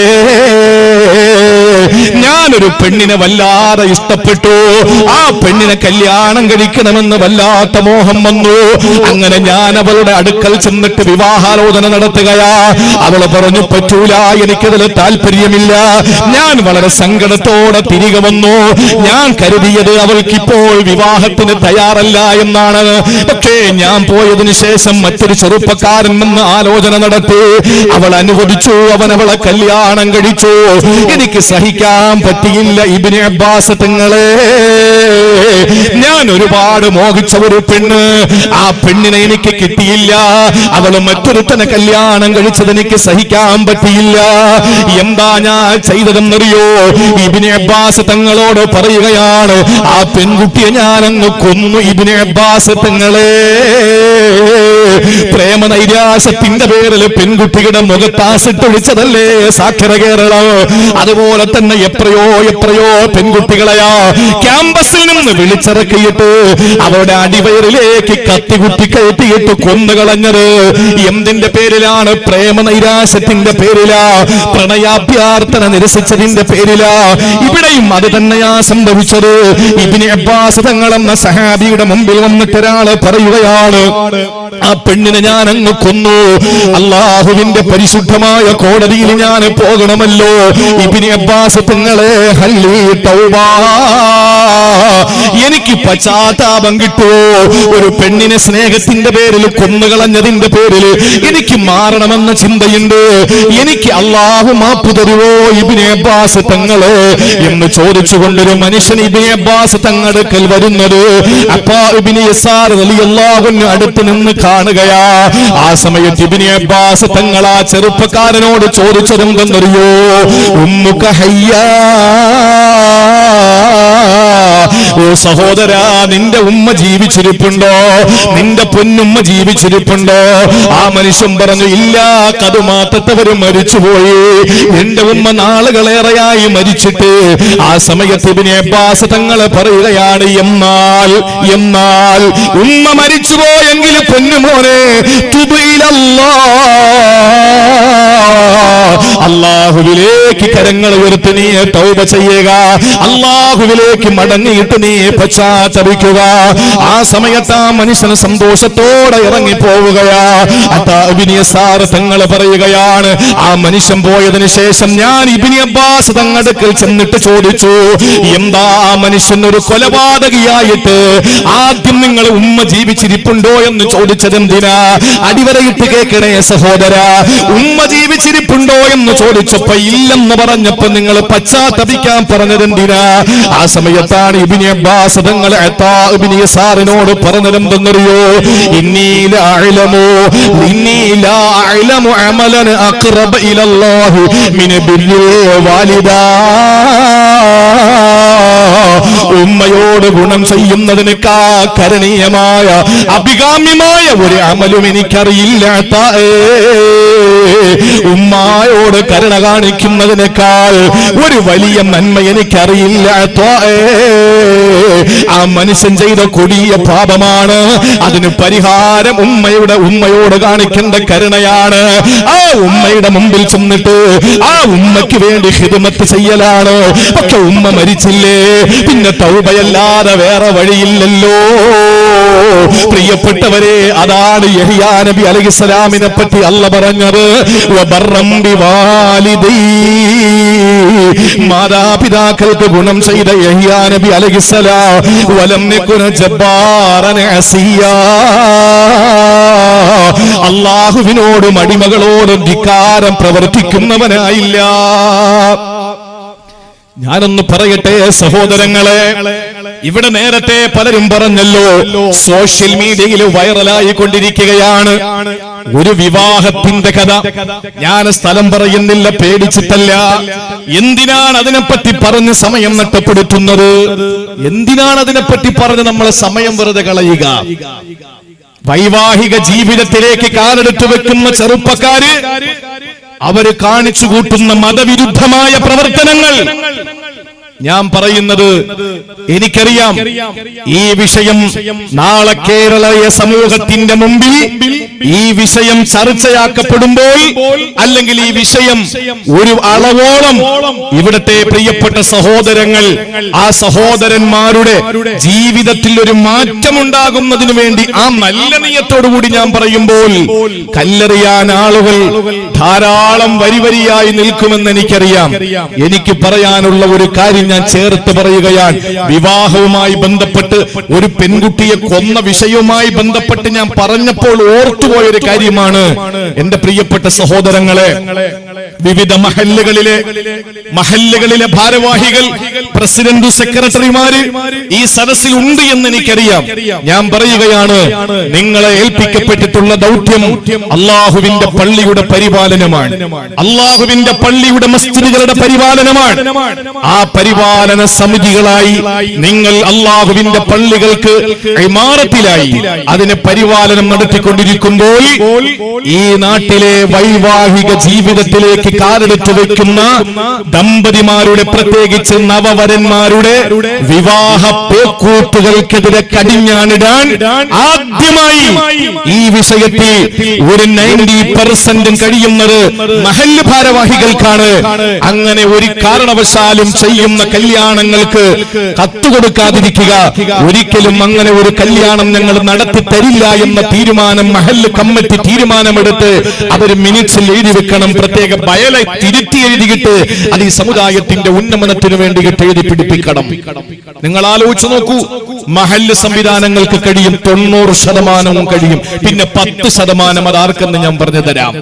ഞാനൊരു പെണ്ണിനെ വല്ലാതെ ഇഷ്ടപ്പെട്ടു, ആ പെണ്ണിനെ കല്യാണം കഴിക്കണമെന്ന് വല്ലാത്ത മോഹം വന്നു. അങ്ങനെ ഞാൻ അവളുടെ അടുക്കൽ ചെന്നിട്ട് വിവാഹാലോചന നടത്തുകയാ. അവൾ പറഞ്ഞു, പറ്റൂല, എനിക്കതിൽ താല്പര്യമില്ല. ഞാൻ വളരെ സങ്കടത്തോടെ തിരികെ വന്നു. ഞാൻ കരുതിയത് അവൾക്കിപ്പോൾ വിവാഹത്തിന് തയ്യാറല്ല എന്നാണ്. പക്ഷേ ഞാൻ പോയതിനു ശേഷം മറ്റൊരു ചെറുപ്പക്കാരൻ വന്ന് ആലോചന നടത്തി. അവൾ അനുവദിച്ചു, അവൻ അവളെ കല്യാണം കഴിച്ചു. എനിക്ക് സഹിക്കാൻ പറ്റിയില്ല ഇബ്നു അബ്ബാസ് തങ്ങളെ. ഞാൻ ഒരുപാട് മോഹിച്ച ഒരു പെണ്ണ്, ആ പെണ്ണിനെ എനിക്ക് കിട്ടിയില്ല. അവൾ മറ്റൊരുത്തനെ കല്യാണം കഴിച്ചത് എനിക്ക് സഹിക്കാൻ പറ്റിയില്ല. എന്താ ഞാൻ ചെയ്തതെന്നറിയോ? ഇബ്നു അബ്ബാസ് തങ്ങളോട് പറയുകയാണ്, ആ പെൺകുട്ടിയെ ഞാനങ്ങ് കൊന്നു. ഇബ്നു അബ്ബാസ് തങ്ങളെ, പ്രേമനൈരാശ്യത്തിന്റെ പേരിൽ പെൺകുട്ടിയുടെ മുഖത്താസിട്ടൊഴിച്ചതല്ലേ സാക്ഷര കേരളം. അതുപോലെ തന്നെ എത്രയോ പെൺകുട്ടികളെയാ ക്യാമ്പസിൽ നിന്ന് വിളിച്ചിറക്കിയിട്ട് അവരുടെ അടിവയറിലേക്ക് കത്തികുത്തി കയറ്റിയിട്ട് കൊന്നുകളഞ്ഞത്. എന്തിന്റെ പേരിലാണ്? പ്രേമനൈരാശ്യത്തിന്റെ പേരിലാ, പ്രണയാഭ്യർത്ഥന നിരസിച്ചതിന്റെ പേരിലാ. ഇവിടെയും അത് തന്നെയാ സംഭവിച്ചത്. ഇബ്നു അബ്ബാസ് തങ്ങളെന്ന സഹാബിയുടെ മുമ്പിൽ വന്നിട്ട് ഒരാള് പറയുകയാണ്, ആ പെണ്ണിനെ ഞാൻ അങ്ങ് കൊന്നു. അള്ളാഹുവിന്റെ പരിശുദ്ധമായ കോടതിയിൽ ഞാൻ പോകണമല്ലോ. ഇബ്നു അബ്ബാസ് തങ്ങളെ ഹല്ലി തൗബാ, എനിക്ക് പശ്ചാത്താപം കിട്ടുമോ? ഒരു പെണ്ണിനെ സ്നേഹത്തിന്റെ പേരിൽ കൊന്നുകളഞ്ഞതിന്റെ പേരിൽ എനിക്ക് മാറണമെന്ന ചിന്തയുണ്ട്. എനിക്ക് അള്ളാഹു മാപ്പ് തരുവോ ഇബ്നു അബ്ബാസ് തങ്ങളെ എന്ന് ചോദിച്ചുകൊണ്ടൊരു മനുഷ്യൻ ഇബ്നു അബ്ബാസ് തങ്ങളുടെ കൽ വരുന്നത് അപ്പാ ഇബ്നു യസാർ റളിയല്ലാഹു അൻഹു അടുത്ത് നിന്ന് കാണുകയാ. ആ സമയത്ത് ഇബ്നു അബ്ബാസ് തങ്ങൾ ആ ചെറുപ്പക്കാരനോട് ചോദിച്ചതെന്തെന്നറിയോ? ഉമ്മുക ഹയ്യാ, ഓ സഹോദരാ, നിന്റെ ഉമ്മ ജീവിച്ചിരിപ്പുണ്ടോ? നിന്റെ പൊന്നുമ്മ ജീവിച്ചിരിപ്പുണ്ടോ? ആ മനുഷ്യൻ പറഞ്ഞു, ഇല്ല, കതുമാത്തവര് മരിച്ചുപോയി. എന്റെ ഉമ്മ നാളുകളേറെയായി മരിച്ചിട്ട്. ആ സമയത്ത് ഇബ്നു അബ്ബാസ് തങ്ങൾ പറയുകയാണ്, എന്നാൽ ഉമ്മ മരിച്ചുപോയെങ്കിൽ പൊന്നുമോനെ അല്ലാഹുവിലേക്ക് കരങ്ങൾ ഉയർത്തി നീ തൗബ ചെയ്യുക, അല്ലാഹുവിലേക്ക് മടങ്ങിയിട്ട് നീ പശ്ചാത്തപിക്കുക. ആ സമയത്ത് ആ മനുഷ്യന് സന്തോഷത്തോടെ ഇറങ്ങി പോവുകയാ. ഇബ്നു യസാർ തങ്ങൾ പറയുകയാണ്, ആ മനുഷ്യൻ പോയതിനു ശേഷം ഞാൻ ഇബ്നു അബ്ബാസ് തങ്ങളുടെ അടുക്കൽ ചെന്നിട്ട് ചോദിച്ചു, എന്താ ആ മനുഷ്യൻ ഒരു കൊലപാതകിയായിട്ട് ആദ്യം നിങ്ങൾ ഉമ്മ ജീവിച്ചിരിപ്പുണ്ടോ എന്ന് ചോദിച്ചതെന്തിനാ? അടിവരയിട്ട് കേൾക്കണേ സഹോദര, ഉമ്മ ജീവിച്ചിരിപ്പുണ്ടോ എന്ന് ചോദിച്ചപ്പോ ഇല്ലെന്ന് പറഞ്ഞപ്പോ നിങ്ങൾ പശ്ചാത്തപിക്കാൻ പറഞ്ഞതെന്തിനാ? ആ സമയത്താണ് ഇബ്നു അബ്ബാസ് തങ്ങൾ ഇബ്നു യസാറിനോട് പറഞ്ഞതെന്തെന്നറിയോ? ഇന്നി ലാ അഅലമു അമലൻ അഖറബ ഇലല്ലാഹി മിൻ ബിർരിൽ വാലിദാ. ഉമ്മയോട് ഗുണം ചെയ്യുന്നതിനേക്കാ കരണീയമായ അഭികാമ്യമായ ഒരു അമലും എനിക്കറിയില്ല. ഉമ്മായോട് കരുണ കാണിക്കുന്നതിനേക്കാൾ ഒരു വലിയ നന്മ എനിക്കറിയില്ല. ആ മനുഷ്യൻ ചെയ്ത കൊടിയ പാപമാണ്. അതിന് പരിഹാരം ഉമ്മയോട് കാണിക്കേണ്ട കരുണയാണ്. ആ ഉമ്മയുടെ മുമ്പിൽ ചെന്നിട്ട് ആ ഉമ്മയ്ക്ക് വേണ്ടി ഖിദ്മത്ത് ചെയ്യലാണ്. പക്ഷെ ഉമ്മ മരിച്ചില്ലേ, പിന്നെ തൗബയല്ലാതെ വേറെ വഴിയില്ലല്ലോ. പ്രിയപ്പെട്ടവരെ, അതാണ് യഹ്യാ നബി അലൈഹിസ്സലാമിനെ പറ്റി അല്ലാഹു പറഞ്ഞത്, വബർറം ബിവാലിദൈ. മാതാപിതാക്കൾക്ക് ഗുണം ചെയ്ത യഹ്യാ നബി അലൈഹിസ്സലാം വലം യകുന ജബ്ബാറൻ അസിയാ. അല്ലാഹുവിനോടും അടിമകളോടും ധിക്കാരം പ്രവർത്തിക്കുന്നവനായില്ല. ഞാനൊന്ന് പറയട്ടെ സഹോദരങ്ങളെ, ഇവിടെ നേരത്തെ പലരും പറഞ്ഞല്ലോ, സോഷ്യൽ മീഡിയയിൽ വൈറലായി കൊണ്ടിരിക്കുകയാണ് ഒരു വിവാഹത്തിന്റെ കഥ. ഞാൻ സ്ഥലം പറയുന്നില്ല, പേടിച്ചിട്ടല്ല. എന്തിനാണ് അതിനെപ്പറ്റി പറഞ്ഞ് സമയം നഷ്ടപ്പെടുത്തുന്നത്? എന്തിനാണ് അതിനെപ്പറ്റി പറഞ്ഞ് നമ്മളെ സമയം വെറുതെ കളയുക? വൈവാഹിക ജീവിതത്തിലേക്ക് കാലെടുത്തു വെക്കുന്ന ചെറുപ്പക്കാര് അവര് കാണിച്ചു കൂട്ടുന്ന മതവിരുദ്ധമായ പ്രവർത്തനങ്ങൾ, ഞാൻ പറയുന്നത് എനിക്കറിയാം. ഈ വിഷയം നാളെ കേരളീയ സമൂഹത്തിന്റെ മുമ്പിൽ ഈ വിഷയം ചർച്ചയാക്കപ്പെടുമ്പോൾ, അല്ലെങ്കിൽ ഈ വിഷയം ഒരു അളവോളം ഇവിടത്തെ പ്രിയപ്പെട്ട സഹോദരങ്ങൾ, ആ സഹോദരന്മാരുടെ ജീവിതത്തിൽ ഒരു മാറ്റമുണ്ടാകുന്നതിനു വേണ്ടി ആ നല്ല നിയത്തോടുകൂടി ഞാൻ പറയുമ്പോൾ, കല്ലെറിയാൻ ആളുകൾ ധാരാളം വരിവരിയായി നിൽക്കുമെന്ന് എനിക്കറിയാം. എനിക്ക് പറയാനുള്ള ഒരു കാര്യം ഞാൻ ചേർത്ത് പറയുകയാണ്. വിവാഹവുമായി ബന്ധപ്പെട്ട് ഒരു പെൺകുട്ടിയെ കൊന്ന വിഷയവുമായി ബന്ധപ്പെട്ട് ഞാൻ പറഞ്ഞപ്പോൾ ഓർത്തുപോയൊരു കാര്യമാണ്. എന്റെ പ്രിയപ്പെട്ട സഹോദരങ്ങളെ, വിവിധ മഹല്ലുകളിലെ ഭാരവാഹികൾ, പ്രസിഡന്റ്, സെക്രട്ടറിമാര് ഈ സദസ്സിൽ ഉണ്ട് എന്ന് എനിക്കറിയാം. ഞാൻ പറയുകയാണ്, നിങ്ങളെ ഏൽപ്പിക്കപ്പെട്ടിട്ടുള്ള ദൗത്യം അള്ളാഹുവിന്റെ പള്ളിയുടെ പരിപാലനമാണ്. അള്ളാഹുവിന്റെ പള്ളിയുടെ മസ്ജിദുകളുടെ പരിപാലനമാണ്. ആ പരിപാലന സമിതികളായി നിങ്ങൾ അള്ളാഹുവിന്റെ പള്ളികൾക്ക് ഇമാറത്തിലായി അതിനെ പരിപാലനം നടത്തിക്കൊണ്ടിരിക്കുമ്പോൾ ഈ നാട്ടിലെ വൈവാഹിക ജീവിതത്തിലേക്ക് വീട്ടിലേക്ക് കാലെടുത്ത് വെക്കുന്ന ദമ്പതിമാരുടെ, പ്രത്യേകിച്ച് നവവരന്മാരുടെ വിവാഹ പേക്കൂത്തുകൾക്കെതിരെ കടിഞ്ഞാണിടാൻ ആദ്യമായി ഈ വിഷയത്തിൽ ഒരു 90% കഴിയുന്നത് മഹല്ല് ഭാരവാഹികൾക്കാണ്. അങ്ങനെ ഒരു കാരണവശാലും ചെയ്യുന്ന കല്യാണങ്ങൾക്ക് കത്തുകൊടുക്കാതിരിക്കുക. ഒരിക്കലും അങ്ങനെ ഒരു കല്യാണം ഞങ്ങൾ നടത്തി തരില്ല എന്ന തീരുമാനം മഹല്ല് കമ്മിറ്റി തീരുമാനമെടുത്ത് അവർ മിനിറ്റ്സിൽ എഴുതി വെക്കണം. പ്രത്യേക ബയലെ തിരുത്തി എഴുതിയിട്ട് അത് ഈ സമുദായത്തിന്റെ ഉന്നമനത്തിന് വേണ്ടിയിട്ട് എഴുതി പിടിപ്പിക്കണം. നിങ്ങൾ ആലോചിച്ചു നോക്കൂ, മഹല്ല് സംവിധാനങ്ങൾക്ക് കഴിയും, 90% കഴിയും. പിന്നെ 10% അത് ആർക്കെന്ന് ഞാൻ പറഞ്ഞു തരാം.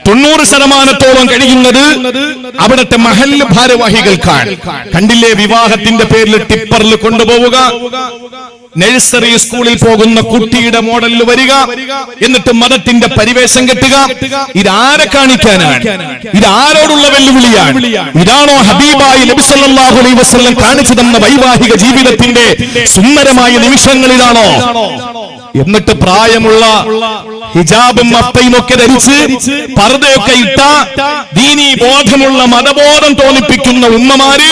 90%-ഓളം കഴിയുന്നത് അവിടുത്തെ മഹല്ല് ഭാരവാഹികൾക്കാണ്. കണ്ടില്ലേ, വിവാഹത്തിന്റെ പേരിൽ ടിപ്പറിൽ കൊണ്ടുപോവുക, നഴ്സറി സ്കൂളിൽ പോകുന്ന കുട്ടിയുടെ മോഡലിൽ വരിക, എന്നിട്ട് മതത്തിന്റെ പരിവേഷം കെട്ടുക. ഇതാരെ കാണിക്കാനാണ്? ഇതാരോടുള്ള വെല്ലുവിളിയാണ്? ഇതാണോ ഹബീബായി നബി സല്ലല്ലാഹു അലൈഹി വസല്ലം കാണിച്ചു തന്ന വൈവാഹിക ജീവിതത്തിന്റെ സുന്ദരമായ നിമിഷങ്ങളിലാണോ? എന്നിട്ട് പ്രായമുള്ള ഹിജാബും മഫ്തയും ഒക്കെ ധരിച്ച് പർദ്ദയൊക്കെ ഇട്ട ദീനീ ബോധമുള്ള മതബോധം തോന്നിപ്പിക്കുന്ന ഉമ്മമാര്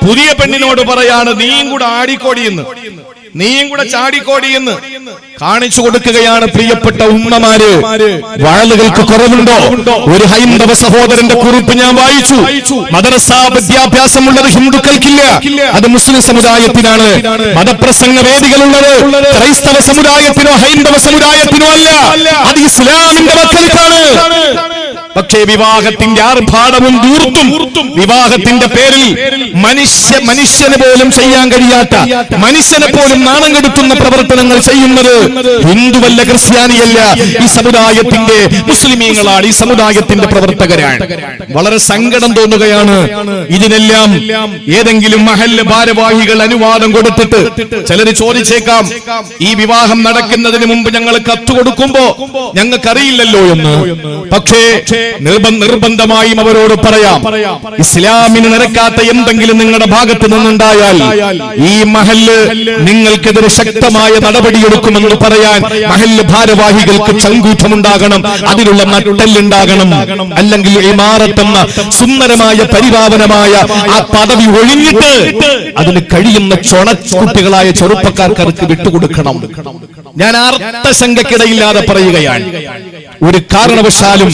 പുതിയ പെണ്ണിനോട് പറയാണ്, നീയും കൂടെ ആടിക്കോടിയെന്ന്, നീയും കൂടെ ചാടിക്കോടിയെന്ന് കാണിച്ചു കൊടുക്കുകയാണ്. പ്രിയപ്പെട്ട ഉമ്മമാര്, വാളുകൾക്ക് കുറവുണ്ടോ? ഒരു ഹൈന്ദവ സഹോദരന്റെ കുറിപ്പ് ഞാൻ വായിച്ചു. മദ്രസ വിദ്യാഭ്യാസമുള്ളത് ഹിന്ദുക്കൾക്കില്ല, അത് മുസ്ലിം സമുദായത്തിനാണ്. മതപ്രസംഗ വേദികളുള്ളത് ക്രൈസ്തവ സമുദായത്തിനോ ഹൈന്ദവ സമുദായത്തിനോ അല്ല, അത് ഇസ്ലാമിന്റെ മക്കൾക്കാണ്. പക്ഷേ വിവാഹത്തിന്റെ ആർഭാടവും ദൂർത്തും, വിവാഹത്തിന്റെ പേരിൽ മനുഷ്യന് പോലും ചെയ്യാൻ കഴിയാത്ത, മനുഷ്യനെ പോലും നാണം കെടുത്തുന്ന പ്രവർത്തനങ്ങൾ ചെയ്യുന്നത് ഹിന്ദുവല്ല, ക്രിസ്ത്യാനിയല്ല, ഈ സമുദായത്തിന്റെ മുസ്ലിമീങ്ങളാണ്, ഈ സമുദായത്തിന്റെ പ്രവർത്തകരാണ്. വളരെ സങ്കടം തോന്നുകയാണ്. ഇതിനെല്ലാം ഏതെങ്കിലും മഹല്ല് ഭാരവാഹികൾ അനുവാദം കൊടുത്തിട്ട് ചിലര് ചോദിച്ചേക്കാം, ഈ വിവാഹം നടക്കുന്നതിന് മുമ്പ് ഞങ്ങൾ കത്ത് കൊടുക്കുമ്പോ ഞങ്ങൾക്കറിയില്ലല്ലോ എന്ന്. പക്ഷേ നിർബന്ധമായും അവരോട് പറയാം, ഇസ്ലാമിന് നിരക്കാത്ത എന്തെങ്കിലും നിങ്ങളുടെ ഭാഗത്ത് നിന്നുണ്ടായാൽ ഈ മഹല്ല് നിങ്ങൾക്കെതിരെ ശക്തമായ നടപടിയെടുക്കുമെന്ന് പറയാൻ മഹല്ല് ഭാരവാഹികൾക്ക് ചങ്കൂറ്റമുണ്ടാകണം, അതിനുള്ള നട്ടെല്ലുണ്ടാകണം. അല്ലെങ്കിൽ ഇമാറത്തെന്ന സുന്ദരമായ പരിപാവനമായ ആ പദവി ഒഴിഞ്ഞിട്ട് അതിന് കഴിയുന്ന ചൊണക്കുട്ടികളായ ചെറുപ്പക്കാർക്ക് അവർക്ക് വിട്ടുകൊടുക്കണം. ഞാൻ അർത്ഥശങ്കക്കിടയില്ലാതെ പറയുകയാണ്, ഒരു കാരണവശാലും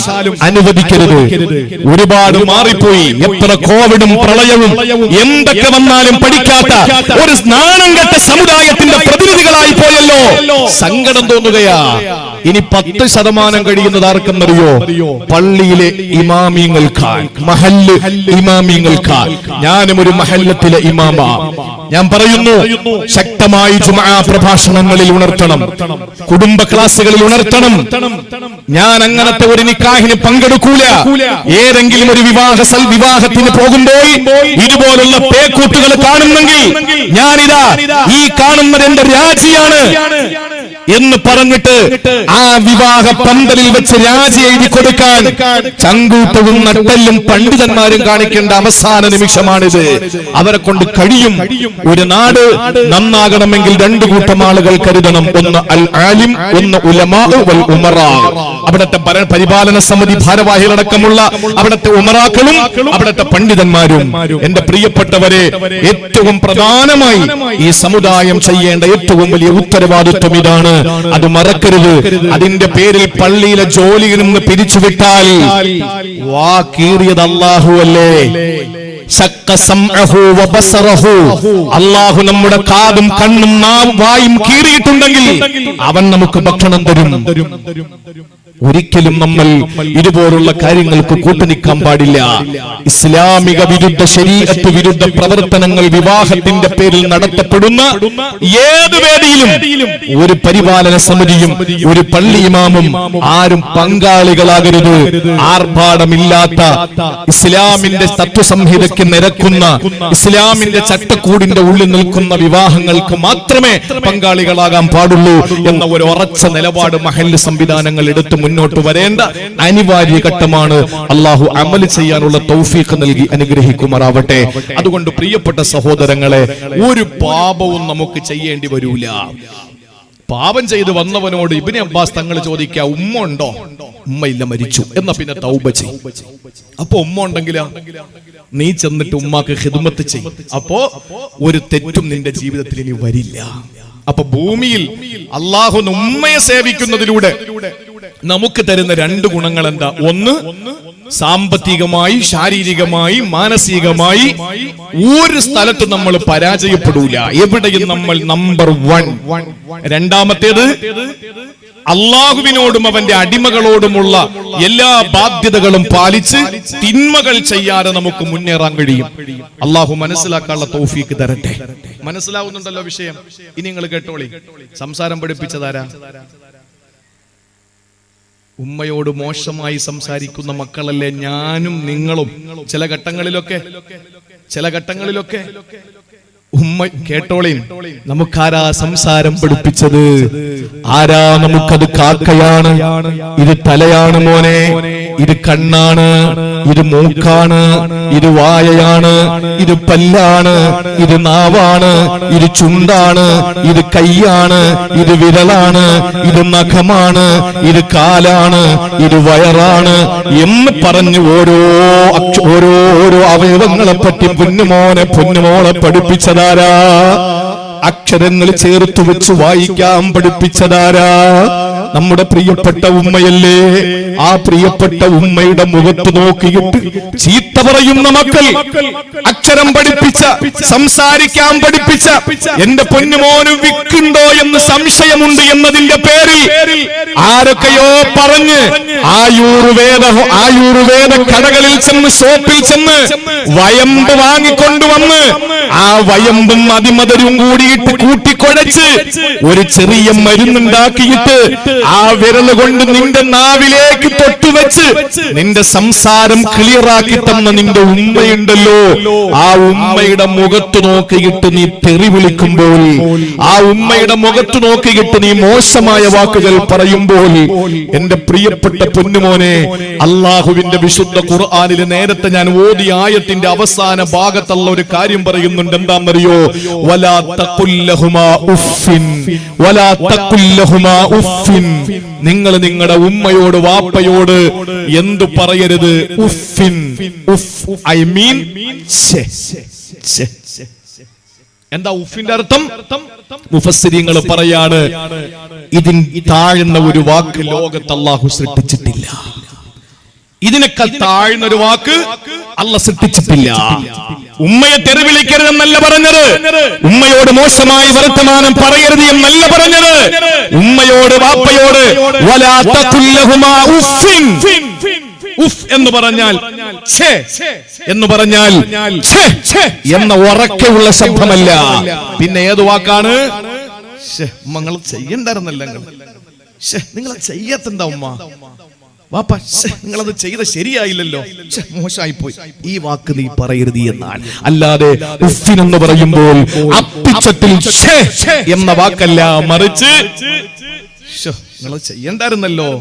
അനുവദിക്കരുത്. ഒരുപാട് മാറിപ്പോയി. എത്ര കോവിഡും പ്രളയവും എന്തൊക്കെ വന്നാലും പഠിക്കാത്ത ഒരു നാണം കെട്ട സമുദായത്തിന്റെ പ്രതിനിധികളായി പോയല്ലോ. സങ്കടം തോന്നുകയാ. ഇനി 10% കഴിയുന്നത് ആർക്കെന്നറിയോ? പള്ളിയിലെ ഇമാമിയങ്ങൾക്കാ, മഹല്ല് ഇമാമിയങ്ങൾക്കാ. ഞാനും ഒരു മഹല്ലത്തിലെ ഇമാമാ. ഞാൻ പറയുന്നു, ശക്തമായി ജുമുഅ പ്രഭാഷണങ്ങളിൽ ഉണർത്തണം, കുടുംബ ക്ലാസുകളിൽ ഉണർത്തണം. ഞാൻ അങ്ങനത്തെ ഒരു നിക്കാഹിന് പങ്കെടുക്കൂല. ഏതെങ്കിലും ഒരു വിവാഹത്തിന് പോകുമ്പോൾ ഇതുപോലുള്ള പേക്കൂട്ടുകൾ കാണുന്നെങ്കിൽ ഞാനിതാ ഈ കാണുന്നത് എന്റെ രാജിയാണ് എന്ന് പറഞ്ഞിട്ട് ആ വിവാഹ പന്തലിൽ വെച്ച് രാജി എഴുതി കൊടുക്കാൻ ചങ്കൂട്ടവും നട്ടെല്ലും പണ്ഡിതന്മാരും കാണിക്കേണ്ട അവസാന നിമിഷമാണിത്. അവരെ കൊണ്ട് കഴിയും. ഒരു നാട് നന്നാകണമെങ്കിൽ 2 കൂട്ടം ആളുകൾ കരുതണം. ഒന്ന് അൽ ആലിം, ഒന്ന് ഉലമാ വൽ ഉമറാ. അവിടുത്തെ പരിപാലന സമിതി ഭാരവാഹികളടക്കമുള്ള അവിടുത്തെ ഉമറാക്കളും അവിടുത്തെ പണ്ഡിതന്മാരും. എന്റെ പ്രിയപ്പെട്ടവരെ, ഏറ്റവും പ്രധാനമായി ഈ സമുദായം ചെയ്യേണ്ട ഏറ്റവും വലിയ ഉത്തരവാദിത്വം ഇതാണ്. അത് മറക്കരുത്. അതിന്റെ പേരിൽ പള്ളിയിലെ ജോലിയിൽ നിന്ന് പിരിച്ചുവിട്ടാൽ വാ കീറിയത് അല്ലാഹു അല്ലേ? അല്ലാഹു നമ്മുടെ കാതും കണ്ണും വായും കീറിയിട്ടുണ്ടെങ്കിൽ അവൻ നമുക്ക് ഭക്ഷണം തരും. ഒരിക്കലും നമ്മൾ ഇതുപോലുള്ള കാര്യങ്ങൾക്ക് കൂട്ടുനിൽക്കാൻ പാടില്ല. ഇസ്ലാമിക വിരുദ്ധ, ശരീഅത്ത് വിരുദ്ധ പ്രവർത്തനങ്ങൾ വിവാഹത്തിന്റെ പേരിൽ നടത്തപ്പെടുന്ന ഏത് വേദിയിലും ഒരു പരിപാലന സമിതിയും ഒരു പള്ളി ഇമാമും ആരും പങ്കാളികളാകരുത്. ആർഭാടമില്ലാത്ത, ഇസ്ലാമിന്റെ തത്വസംഹിതയ്ക്ക് നിരക്കുന്ന, ഇസ്ലാമിന്റെ ചട്ടക്കൂടിന്റെ ഉള്ളിൽ നിൽക്കുന്ന വിവാഹങ്ങൾക്ക് മാത്രമേ പങ്കാളികളാകാൻ പാടുള്ളൂ എന്ന ഒരു ഉറച്ച നിലപാട് മഹല്ല് സംവിധാനങ്ങൾ എടുത്തു മുന്നോട്ട് വരേണ്ട അനിവാര്യ ഘട്ടമാണ്. അല്ലാഹു അമൽ ചെയ്യാനുള്ള തൗഫീഖ് നൽകി അനുഗ്രഹിക്കുമാറാവട്ടെ. അതുകൊണ്ട് പ്രിയപ്പെട്ട സഹോദരങ്ങളെ, ഒരു പാപവും നമുക്ക് ചെയ്യേണ്ടി വരൂല. പാപം ചെയ്ത് വന്നവനോട് ഇബ്നു അബ്ബാസ് തങ്ങൾ ചോദിക്കുക, ഉമ്മ ഉണ്ടോ? ഉമ്മയില്ല, മരിച്ചു. എന്നാ പിന്നെ തൗബ ചെയ്യും. അപ്പൊ ഉമ്മ ഉണ്ടെങ്കിലോ നീ ചെന്നിട്ട് ഉമ്മാക്ക് ഖിദ്മത്ത് ചെയ്യും. അപ്പോ ഒരു തെറ്റും നിന്റെ ജീവിതത്തിൽ ഇനി വരില്ല. അപ്പൊ ഭൂമിയിൽ അള്ളാഹു ഉമ്മയെ സേവിക്കുന്നതിലൂടെ നമുക്ക് തരുന്ന രണ്ട് ഗുണങ്ങൾ എന്താ? ഒന്ന്, സാമ്പത്തികമായി, ശാരീരികമായി, മാനസികമായി ഒരു സ്ഥലത്ത് നമ്മൾ പരാജയപ്പെടൂല, എവിടെയും നമ്മൾ നമ്പർ 1. രണ്ടാമത്തേത്, അള്ളാഹുവിനോടും അവന്റെ അടിമകളോടുമുള്ള എല്ലാ ബാധ്യതകളും പാലിച്ച് തിന്മകൾ ചെയ്യാതെ നമുക്ക് മുന്നേറാൻ കഴിയും. അള്ളാഹു മനസ്സിലാക്കാനുള്ള തൗഫീക്ക് തരട്ടെ. മനസ്സിലാവുന്നുണ്ടല്ലോ വിഷയം? ഇനി നിങ്ങൾ കേട്ടോളി. സംസാരം പഠിപ്പിച്ചതാരാ? ഉമ്മയോട് മോശമായി സംസാരിക്കുന്ന മക്കളല്ലേ ഞാനും നിങ്ങളും. ചില ഘട്ടങ്ങളിലൊക്കെ ഉമ്മ കേട്ടോളീ, നമുക്കാരാ സംസാരം പഠിപ്പിച്ചത്? ആരാ നമുക്കത്? കാക്കയാണ്, ഇത് തലയാണ് മോനെ, ഇത് കണ്ണാണ്, ഇത് മൂക്കാണ്, ഇത് വായയാണ്, ഇത് പല്ലാണ്, ഇത് നാവാണ്, ഇത് ചുണ്ടാണ്, ഇത് കൈയാണ്, ഇത് വിരലാണ്, ഇത് നഖമാണ്, ഇത് കാലാണ്, ഇത് വയറാണ് എന്ന് പറഞ്ഞ് ഓരോ അവയവങ്ങളെ പറ്റി പൊന്നുമോളെ പഠിപ്പിച്ചതാരാ? അക്ഷരങ്ങൾ ചേർത്ത് വെച്ച് വായിക്കാൻ പഠിപ്പിച്ചതാരാ? നമ്മുടെ പ്രിയപ്പെട്ട ഉമ്മയല്ലേ? ആ പ്രിയപ്പെട്ട ഉമ്മയുടെ മുഖത്ത് നോക്കിയിട്ട് ചീത്ത പറയുന്ന മക്കൾ, അക്ഷരം പഠിപ്പിച്ച, സംസാരിക്കാൻ പഠിപ്പിച്ച എന്റെ പൊന്നുമോന് വിക്കുണ്ടോ എന്ന് സംശയമുണ്ട് എന്നതിന്റെ പേരിൽ ആരൊക്കെയോ പറഞ്ഞ് ആയുർവേദ കടകളിൽ ചെന്ന്, ഷോപ്പിൽ ചെന്ന് വയമ്പ് വാങ്ങിക്കൊണ്ടുവന്ന് ആ വയമ്പും അതിമധുരവും കൂടിയിട്ട് കൂട്ടിക്കുഴച്ച് ഒരു ചെറിയ മരുന്നുണ്ടാക്കിയിട്ട് ആ വിരല് കൊണ്ട് നിന്റെ നാവിലേക്ക് തൊട്ടുവെച്ച് നിന്റെ സംസാരം ക്ലിയറാക്കി തന്ന നിന്റെ ഉമ്മയുണ്ടല്ലോ, ആ ഉമ്മയുടെ മുഖത്ത് നോക്കിയിട്ട് നീ തെറി വിളിക്കുമ്പോൾ, ആ ഉമ്മയുടെ മുഖത്ത് നോക്കിയിട്ട് നീ മോശമായ വാക്കുകൾ പറയുമ്പോൾ, എന്റെ പ്രിയപ്പെട്ട പൊന്നുമോനെ, അള്ളാഹുവിന്റെ വിശുദ്ധ ഖുർആനിൽ നേരത്തെ ഞാൻ ഓതിയ ആയത്തിന്റെ അവസാന ഭാഗത്തുള്ള ഒരു കാര്യം പറയുന്നുണ്ട്. എന്താണെന്നറിയോ? വലാ തഖുല്ലഹുമാ ഉഫ്ഫിൻ വലാ തഖുല്ലഹുമാ ഉഫ്ഫിൻ. നിങ്ങൾ നിങ്ങളുടെ ഉമ്മയോട്, വാപ്പയോട് എന്തു പറയരുത്? ഉഫ്ഫിൻ. ഉഫ് ഐ മീൻ എന്താ ഉഫിന്റെ അർത്ഥം? മുഫസ്സിരീങ്ങൾ പറയാണ്, ഇതിൻ താഴ്ന്ന ഒരു വാക്ക് ലോകത്ത് അല്ലാഹു സൃഷ്ടിച്ചിട്ടില്ല. ഇതിനേക്കാൾ താഴ്ന്ന ഒരു വാക്ക് അല്ലാഹു സൃഷ്ടിച്ചിട്ടില്ല. ഉമ്മയെ തെറിവിളിക്കരുതെന്നല്ല പറഞ്ഞത്, ഉമ്മയോട് മോശമായി വർത്തമാനം പറയരുത് എന്നല്ല പറഞ്ഞത്. ഉമ്മയോട്, വാപ്പയോട് വലാ തഖുല്ലഹുമാ ഉഫ്ഫിൻ. ഉഫ് എന്ന് പറഞ്ഞാൽ ഛേ എന്ന് പറഞ്ഞാൽ ഛേ എന്ന ഉറക്കെയുള്ള ശബ്ദമല്ല. പിന്നെ ഏത് വാക്കാണ്? നിങ്ങൾ ചെയ്യണ്ടായിരുന്നല്ല, നിങ്ങൾ ചെയ്യത്തെന്താ ഉമ്മ, വാപ്പ നിങ്ങളത് ചെയ്ത ശരിയായില്ലല്ലോ, മോശമായി പോയി, ഈ വാക്ക് നീ പറയരുത് എന്നാൽ. അല്ലാതെ ഉഫ്ഫിൻ എന്ന് പറയുമ്പോൾ അപ്പിച്ചത്തിൽ എന്ന വാക്കല്ല, മറിച്ച് നിങ്ങൾ ചെയ്യണ്ടായിരുന്നല്ലോ,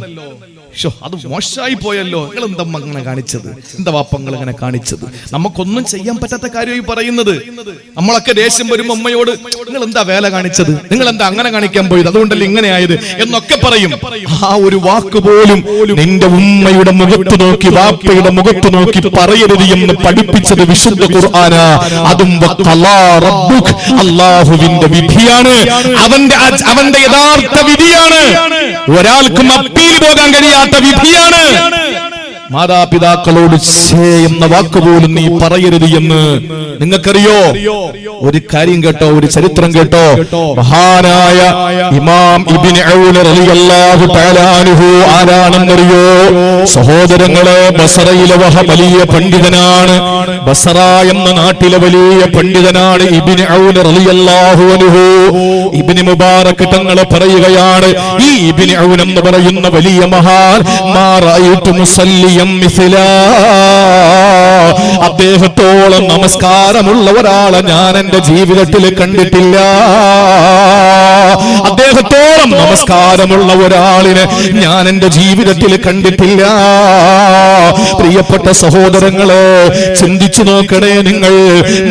അത് മോശമായി പോയല്ലോ, നിങ്ങൾ എന്താ അങ്ങനെ കാണിച്ചത്, എന്താ വാപ്പങ്ങൾ ഇങ്ങനെ കാണിച്ചത്, നമുക്കൊന്നും ചെയ്യാൻ പറ്റാത്ത കാര്യമായി പറയുന്നത്. നമ്മളൊക്കെ ദേഷ്യം വരുമ്പോ അമ്മയോട് നിങ്ങൾ എന്താ വേല കാണിച്ചത്, നിങ്ങൾ എന്താ അങ്ങനെ കാണിക്കാൻ പോയത്, അതുകൊണ്ടല്ലേ ഇങ്ങനെ ആയത് എന്നൊക്കെ പറയും. ആ ഒരു വാക്ക് പോലും നിന്റെ ഉമ്മയുടെ മുഖത്ത് നോക്കി, വാപ്പയുടെ മുഖത്ത് നോക്കി പറയരുത് എന്ന് പഠിപ്പിച്ചത് വിശുദ്ധ ഖുർആന. അതും അല്ലാഹുവിന്റെ വിധിയാണ്, അവന്റെ യഥാർത്ഥ വിധിയാണ്. ഒരാൾക്കും അപ്പീൽ പോകാൻ കഴിയാത്ത വിധിയാണ്. മാതാപിതാക്കളോട് എന്ന വാക്കുപോലും നീ പറയരുത് എന്ന് നിങ്ങൾക്കറിയോ? ഒരു കാര്യം കേട്ടോ, ഒരു ചരിത്രം കേട്ടോ. മഹാനായ ഇമാം ഇബ്നു ഔൻ റളിയല്ലാഹു തആല അൻഹു ആരാണെന്നറിയോ? സഹോദരങ്ങളെ, ബസറയിലെ വലിയ പണ്ഡിതനാണ്. ബസറ എന്ന നാട്ടിലെ വലിയ പണ്ഡിതനാണ് ഇബ്നു ഔൻ റളിയല്ലാഹു അൻഹു. ഇബ്നു മുബാറക് തങ്ങളെ പറയുകയാണ്, ഈ ഇബ്നു ഔൻ എന്ന് പറയുന്ന വലിയ മഹാൻ, മാ റഅയ്തു മുസല്ലിയ അദ്ദേഹത്തോളം നമസ്കാരമുള്ള ഒരാളെ ഞാൻ എന്റെ ജീവിതത്തിൽ കണ്ടിട്ടില്ല. അദ്ദേഹത്തോളം നമസ്കാരമുള്ള ഒരാളിനെ ഞാൻ എന്റെ ജീവിതത്തിൽ കണ്ടിട്ടില്ല. പ്രിയപ്പെട്ട സഹോദരങ്ങളെ, ചിന്തിച്ചു നോക്കണേ നിങ്ങൾ.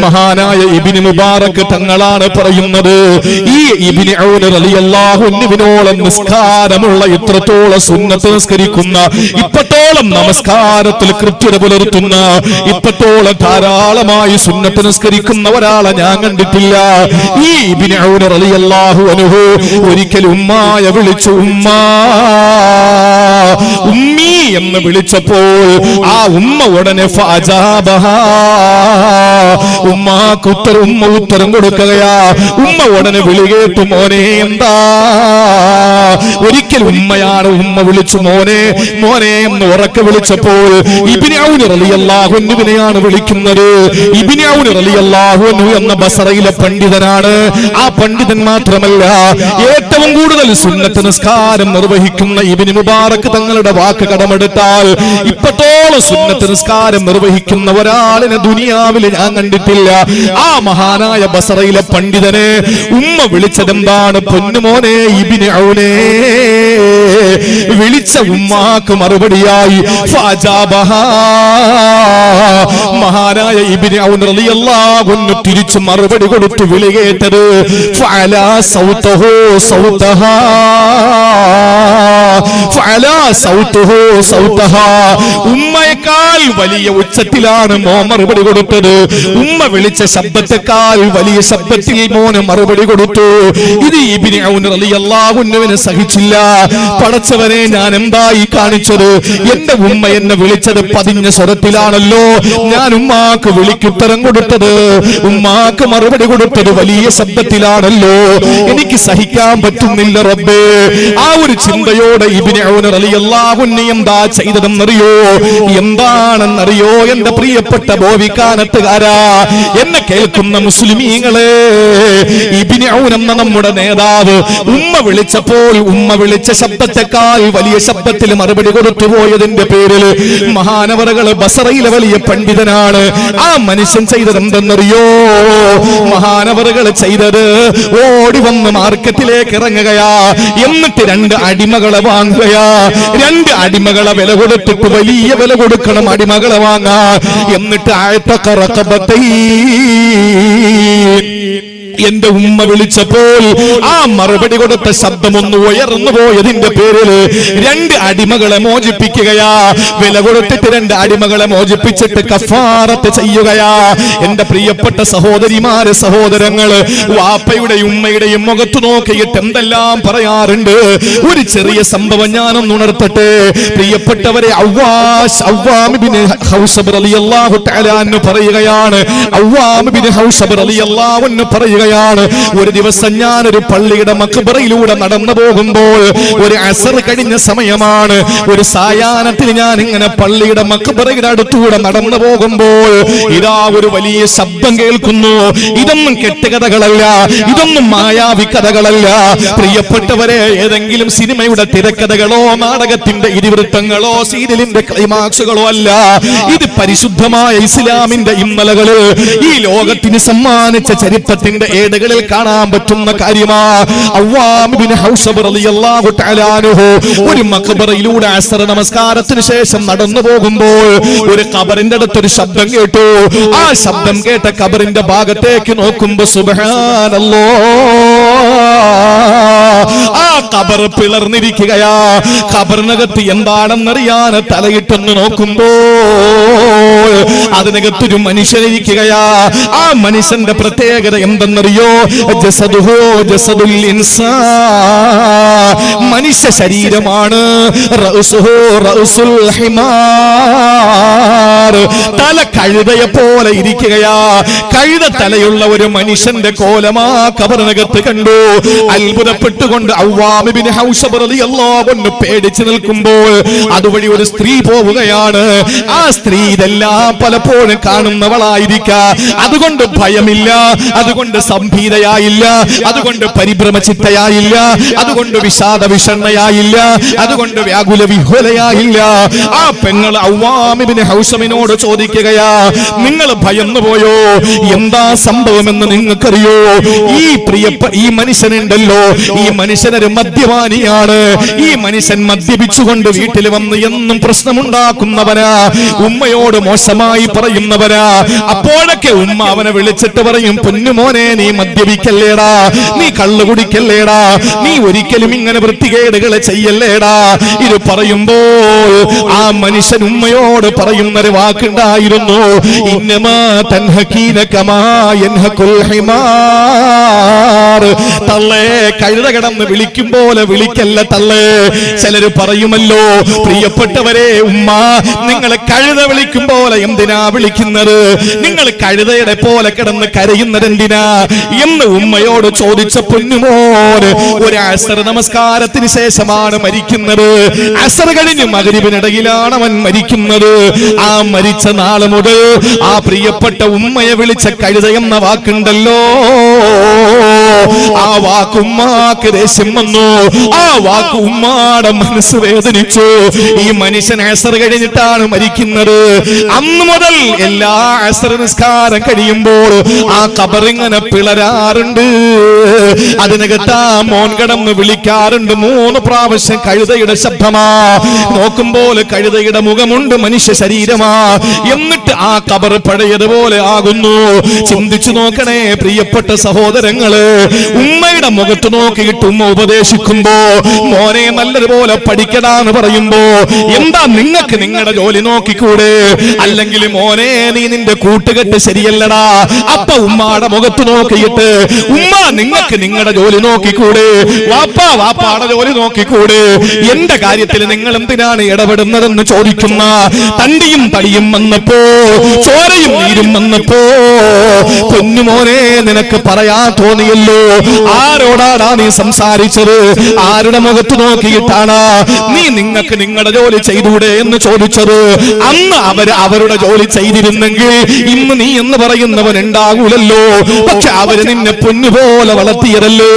മഹാനായ ഇബ്നു മുബാറക് തങ്ങളാണ് പറയുന്നത്, ഈ ഇബ്നു ഔൻ റളിയല്ലാഹു അൻഹുവിനോളം നിസ്കാരമുള്ള, ഇത്രത്തോളം സുന്നത്ത് നിസ്കരിക്കുന്ന, ഇപ്പത്തോളം നമസ്കാരത്തിൽ കൃത്യത പുലർത്തുന്ന, ഇപ്പത്തോളം ധാരാളമായി സുന്നത്ത് നിസ്കരിക്കുന്ന ഒരാളെ ഞാൻ കണ്ടിട്ടില്ല. ഈ ഇബ്നു ഔൻ റളിയല്ലാഹു അൻഹു ഒരിക്കൽ ഉമ്മായ വിളിച്ചു. ഉമ്മി എന്ന് വിളിച്ചപ്പോൾ ആ ഉമ്മ ഉടനെ ഉമ്മ ഉത്തരം കൊടുക്കുകയാ. ഉമ്മ ഉടനെ വിളി കേട്ടു, മോനെ എന്താ? ഒരിക്കൽ ഉമ്മയാണ് ഉമ്മ വിളിച്ചു മോനെ മോനെ എന്ന് ഉറക്കെ വിളിച്ചപ്പോൾ ഇബ്നു ഔൻ റളിയല്ലാഹു അൻഹുവിനെയാണ് വിളിക്കുന്നത്. ഇബ്നു ഔൻ റളിയല്ലാഹു അൻഹു എന്ന ബസറയിലെ പണ്ഡിതനാണ്. ആ പണ്ഡിതൻ മാത്രമല്ല, ഏറ്റവും കൂടുതൽ സുന്നത്ത് നിസ്കാരം നിർവഹിക്കുന്ന ഇബ്നു മുബാറക് തങ്ങളുടെ വാക്ക് കടമെടുത്താൽ ഇപ്പത്തോളം സുന്നത്ത് നിസ്കാരം നിർവഹിക്കുന്ന ഒരാളിനെ ദുനിയാവിൽ ഞാൻ കണ്ടിട്ടില്ല. ആ മഹാനായ ബസറയിലെ പണ്ഡിതനെ ഉമ്മ വിളിച്ചതെന്താണ്? പൊന്നുമോനെ ഇബ്നു ഔനേ. വിളിച്ച ഉമ്മാക്ക് മറുപടിയായി മഹാനായ ഇബ്നു ഔൻ റളിയല്ലാഹു അൻഹു തിരിച്ചു മറുപടി കൊടുത്തു. വിളി കേട്ടത് ഫഅലാ സൗതഹു സൗതഹാ, ഫഅലാ സൗതഹു സൗതഹാ. ഉമ്മയേക്കാൾ വലിയ ഉച്ചത്തിലാണ് മോൻ മറുപടി കൊടുത്തത്. ഉമ്മ വിളിച്ച ശബ്ദത്തെക്കാൾ വലിയ ശബ്ദത്തിൽ മോന് മറുപടി കൊടുത്തു. ഇത് ഇബ്നു ഔൻ റളിയല്ലാഹു അൻഹുവിനെ സഹിച്ചില്ല. പടച്ചവനെ, ഞാൻ എന്തായി കാണിച്ചത്? എന്റെ ഉമ്മ എന്നെ വിളിച്ചത് പതിഞ്ഞ സ്വരത്തിലാണല്ലോ. ഞാൻ ഉമ്മാക്ക് വിളിക്കുത്തരം കൊടുത്തത്, ഉമ്മാക്ക് മറുപടി കൊടുത്തത് വലിയ ശബ്ദത്തിലാണല്ലോ. എനിക്ക് സഹിക്കാൻ പറ്റുന്നില്ല റബ്ബേ. ആ ഒരു ചിന്തയോടെ ഇബ്നു ഔൻ റളിയല്ലാഹു അൻഹു എന്താ ചെയ്തതെന്നറിയോ? എന്താണെന്നറിയോ? എന്റെ പ്രിയപ്പെട്ട ബോവിക്കാനത്തുകാരാ, എന്നെ കേൾക്കുന്ന മുസ്ലിമീങ്ങളെ, ഇബ്നു ഔൻ എന്ന നമ്മുടെ നേതാവ് ഉമ്മ വിളിച്ചപ്പോൾ ഉമ്മ വിളിച്ച ശബ്ദത്തെക്കാൾ വലിയ ശബ്ദത്തിൽ മറുപടി കൊടുത്തു പോയതിന്റെ പേരിൽ മഹാനവറുകള് ബസറയിലെ വലിയ പണ്ഡിതനാണ്. ആ മനുഷ്യൻ ചെയ്തത് എന്തെന്നറിയോ? മഹാനവറുകൾ ചെയ്തത് ഓടി വന്ന് മാർക്കറ്റിലേക്ക് ഇറങ്ങുകയാ. എന്നിട്ട് 2 അടിമകളെ വാങ്ങുകയാ. 2 അടിമകളെ വില കൊടുത്തിട്ട് വലിയ വില കൊടുക്കണം അടിമകളെ വാങ്ങാ. എന്നിട്ട് എന്റെ ഉമ്മ വിളിച്ചപ്പോൾ ആ മറുപടി കൊടുത്ത ശബ്ദമൊന്ന് ഉയർന്നു പോയതിന്റെ പേരിൽ 2 അടിമകളെ മോചിപ്പിക്കുകയാ. വില കൊടുത്തിട്ട് 2 അടിമകളെ മോചിപ്പിച്ചിട്ട് കഫാറത്ത് ചെയ്യുകയാ. എന്റെ പ്രിയപ്പെട്ട സഹോദരിമാര്, സഹോദരങ്ങള്, വാപ്പയുടെയും ഉമ്മയുടെയും മുഖത്ത് നോക്കിയിട്ട് എന്തെല്ലാം പറയാറുണ്ട്. ഒരു ചെറിയ സംഭവം ഞാനൊന്ന് ഉണർത്തട്ടെ. പ്രിയപ്പെട്ടവരെ, അവ്വാം ഇബ്നു ഹൗസബ് റളിയല്ലാഹു തആല അൻഹു പറയുകയാണ്. അവ്വാം ഇബ്നു ഹൗസബ് റളിയല്ലാഹു അൻഹു പറയുകയാണ്, ഒരു ദിവസം ഞാൻ ഒരു പള്ളിയുടെ മഖ്ബറയിലൂടെ നടന്നു പോകുമ്പോൾ, ഒരു അസർ കഴിഞ്ഞ സമയമാണ്, ഒരു സായാഹ്നത്തിൽ ഞാൻ ഇങ്ങനെ പള്ളിയുടെ മഖ്ബറയുടെ അടുത്തൂടെ നടന്നു പോകുമ്പോൾ ഇതാ ഒരു വലിയ ശബ്ദം കേൾക്കുന്നു. ഇതൊന്നും കെട്ടുകഥകളല്ല, ഇതൊന്നും മായാവി കഥകളല്ല. പ്രിയപ്പെട്ടവരെ, ഏതെങ്കിലും സിനിമയുടെ തിരക്കഥകളോ നാടകത്തിന്റെ ഇതിവൃത്തങ്ങളോ സീരിയലിന്റെ ക്ലൈമാക്സുകളോ അല്ല. ഇത് പരിശുദ്ധമായ ഇസ്ലാമിന്റെ ഇന്നലകളിൽ ഈ ലോകത്തിന് സമ്മാനിച്ച ചരിത്രത്തിന്റെ ഏടുകളിൽ കാണാൻ പറ്റുന്ന കാര്യമാ. അവ്വാം ഇബ്നു ഹൗസബ് റളിയല്ലാഹു തആല അൻഹു ഒരു മഖ്ബറയിലൂടെ അസ്ർ നമസ്കാരത്തിന് ശേഷം നടന്നു പോകുമ്പോൾ ഒരു ഖബറിന്റെ അടുത്തൊരു ശബ്ദം കേട്ടു. ആ ശബ്ദം കേട്ട ഖബറിന്റെ ഭാഗത്തേക്ക് നോക്കുമ്പോൾ സുബ്ഹാനല്ലാഹ്, ആ ഖബർ പിളർന്നിരിക്കുകയാ. ഖബറിനകത്ത് എന്താണെന്നറിയാൻ തലയിട്ടൊന്ന് നോക്കുമ്പോൾ അതിനകത്തൊരു മനുഷ്യനിരിക്കുകയാ. ആ മനുഷ്യന്റെ പ്രത്യേകത എന്തെന്നറിയോ? ജസദുഹു ജസദുൽ ഇൻസാൻ, മനുഷ്യ ശരീരമാണ്. റഅസുഹു റഅസുൽ ഹിമാർ, തല കഴുതയെ പോലെ ഇരിക്കുകയാ. കഴുത തലയുള്ള ഒരു മനുഷ്യന്റെ കോലമാ ഖബറിനകത്ത് കണ്ടു. അത്ഭുതപ്പെട്ടുകൊണ്ട് അവ്വാം ഇബ്നു ഹൗശബ് റളിയല്ലാഹു അൻഹു പേടിച്ചു നിൽക്കുമ്പോൾ അതുവഴി ഒരു സ്ത്രീ പോവുകയാണ്. ആ സ്ത്രീ ഇതെല്ലാം പലപ്പോഴും കാണുന്നവളായിരിക്കാം. അതുകൊണ്ട് ഭയമില്ല, അതുകൊണ്ട് സംഭീതയായില്ല, അതുകൊണ്ട് പരിഭ്രമചിത്തയായില്ല, അതുകൊണ്ട് വിഷാദ വിഷണ്ണയായില്ല, അതുകൊണ്ട് വ്യാകുല വിഹ്വലയായില്ല. ആ പെങ്ങൾ അവ്വാം ഇബ്നു ഹൗശമിനോട് ചോദിക്കുകയാ, നിങ്ങൾ ഭയന്നു പോയോ? എന്താ സംഭവമെന്ന് നിങ്ങൾക്കറിയോ? ഈ മനുഷ്യനുണ്ടല്ലോ, ഈ മനുഷ്യനൊരു മദ്യപാനിയാണ്. ഈ മനുഷ്യൻ മദ്യപിച്ചുകൊണ്ട് വീട്ടിൽ വന്ന് എന്നും പ്രശ്നമുണ്ടാക്കുന്നവനാ, ഉമ്മയോട് മോശമായി പറയുന്നവനാ. അപ്പോഴൊക്കെ ഉമ്മ അവനെ വിളിച്ചിട്ട് പറയും, പൊന്നുമോനെ നീ മദ്യപിക്കല്ലേടാ, നീ കള്ളു കുടിക്കല്ലേടാ, നീ ഒരിക്കലും ഇങ്ങനെ വൃത്തികേടുകളെ ചെയ്യല്ലേടാ. ഇത് പറയുമ്പോൾ ആ മനുഷ്യൻ ഉമ്മയോട് പറയുന്നൊരു വാക്കുണ്ടായിരുന്നു, ഇന്നമാ തൻഹകീന കമാ യൻഹകുൽ ഹിമാർ. തള്ളേ, കഴുത കിടന്ന് വിളിക്കും പോലെ വിളിക്കല്ല തള്ളേ. ചിലര് പറയുമല്ലോ, പ്രിയപ്പെട്ടവരെ, ഉമ്മ നിങ്ങൾ കഴുത വിളിക്കും പോലെ എന്തിനാ വിളിക്കുന്നത്? നിങ്ങൾ കഴുതയുടെ പോലെ കിടന്ന് കരയുന്നത് എന്തിനാ എന്ന് ഉമ്മയോട് ചോദിച്ച പൊന്നുമോൻ ഒരു അസർ നമസ്കാരത്തിന് ശേഷമാണ് മരിക്കുന്നത്. അസർ കഴിഞ്ഞ് മഗ്രിബിനിടയിലാണ് അവൻ മരിക്കുന്നത്. ആ മരിച്ച നാൾ മുതൽ ആ പ്രിയപ്പെട്ട ഉമ്മയെ വിളിച്ച കഴുത എന്ന വാക്കുണ്ടല്ലോ, ആ വാക്ക് ഉമ്മാക്ക് ദേഷ്യം വന്നു. ആ വാക്ക് ഉമ്മാടെ മനസ്സ് വേദനിച്ചു. ഈ മനുഷ്യൻ അസർ കഴിഞ്ഞിട്ടാണ് മരിക്കുന്നത്. അന്ന് മുതൽ എല്ലാ അസർ നിസ്കാരം കഴിയുമ്പോൾ ആ ഖബറിങ്ങനെ പിളരാറുണ്ട്. അതിനകത്ത് ആ മോൻ കിടന്ന് വിളിക്കാറുണ്ട്. 3 പ്രാവശ്യം കഴുതയുടെ ശബ്ദമാ. നോക്കുമ്പോൾ കഴുതയുടെ മുഖമുണ്ട്, മനുഷ്യ ശരീരമാ. എന്നിട്ട് ആ ഖബർ പഴയതുപോലെ ആകുന്നു. ചിന്തിച്ചു നോക്കണേ പ്രിയപ്പെട്ട സഹോദരങ്ങള്, ഉമ്മയുടെ മുഖത്ത് നോക്കിയിട്ട് ഉമ്മ ഉപദേശിക്കുമ്പോ, മോനെ നല്ലതുപോലെ പഠിക്കടാന്ന് പറയുമ്പോ, എന്താ നിങ്ങൾക്ക് നിങ്ങളുടെ ജോലി നോക്കിക്കൂടെ? അല്ലെങ്കിൽ മോനെ നീ നിന്റെ കൂട്ടുകെട്ട് ശരിയല്ലടാ. അപ്പ ഉമ്മാടെ മുഖത്ത് നോക്കിയിട്ട്, ഉമ്മ നിങ്ങൾക്ക് നിങ്ങളുടെ ജോലി നോക്കിക്കൂടെ? വാപ്പാടെ ജോലി നോക്കിക്കൂടെ? എന്റെ കാര്യത്തിൽ നിങ്ങൾ എന്തിനാണ് ഇടപെടുന്നതെന്ന് ചോദിക്കുന്ന തണ്ടിയും തടിയും വന്നപ്പോ, ചോരയും നീരും വന്നപ്പോ, പൊന്നുമോനെ നിനക്ക് പറയാൻ തോന്നിയല്ലോ. ആരോടാടാ നീ സംസാരിച്ചത്? ആരുടെ മുഖത്ത് നോക്കിയിട്ടാണ് നീ നിങ്ങൾക്ക് നിങ്ങളുടെ ജോലി ചെയ്തൂടെ എന്ന് ചോദിച്ചത്? അന്ന് അവരുടെ ജോലി ചെയ്തിരുന്നെങ്കിൽ ഇന്ന് നീ എന്ന് പറയുന്നവൻ ഉണ്ടാകൂലല്ലോ. പക്ഷെ അവര് നിന്നെ പൊന്നുപോലെ വളർത്തിയതല്ലേ.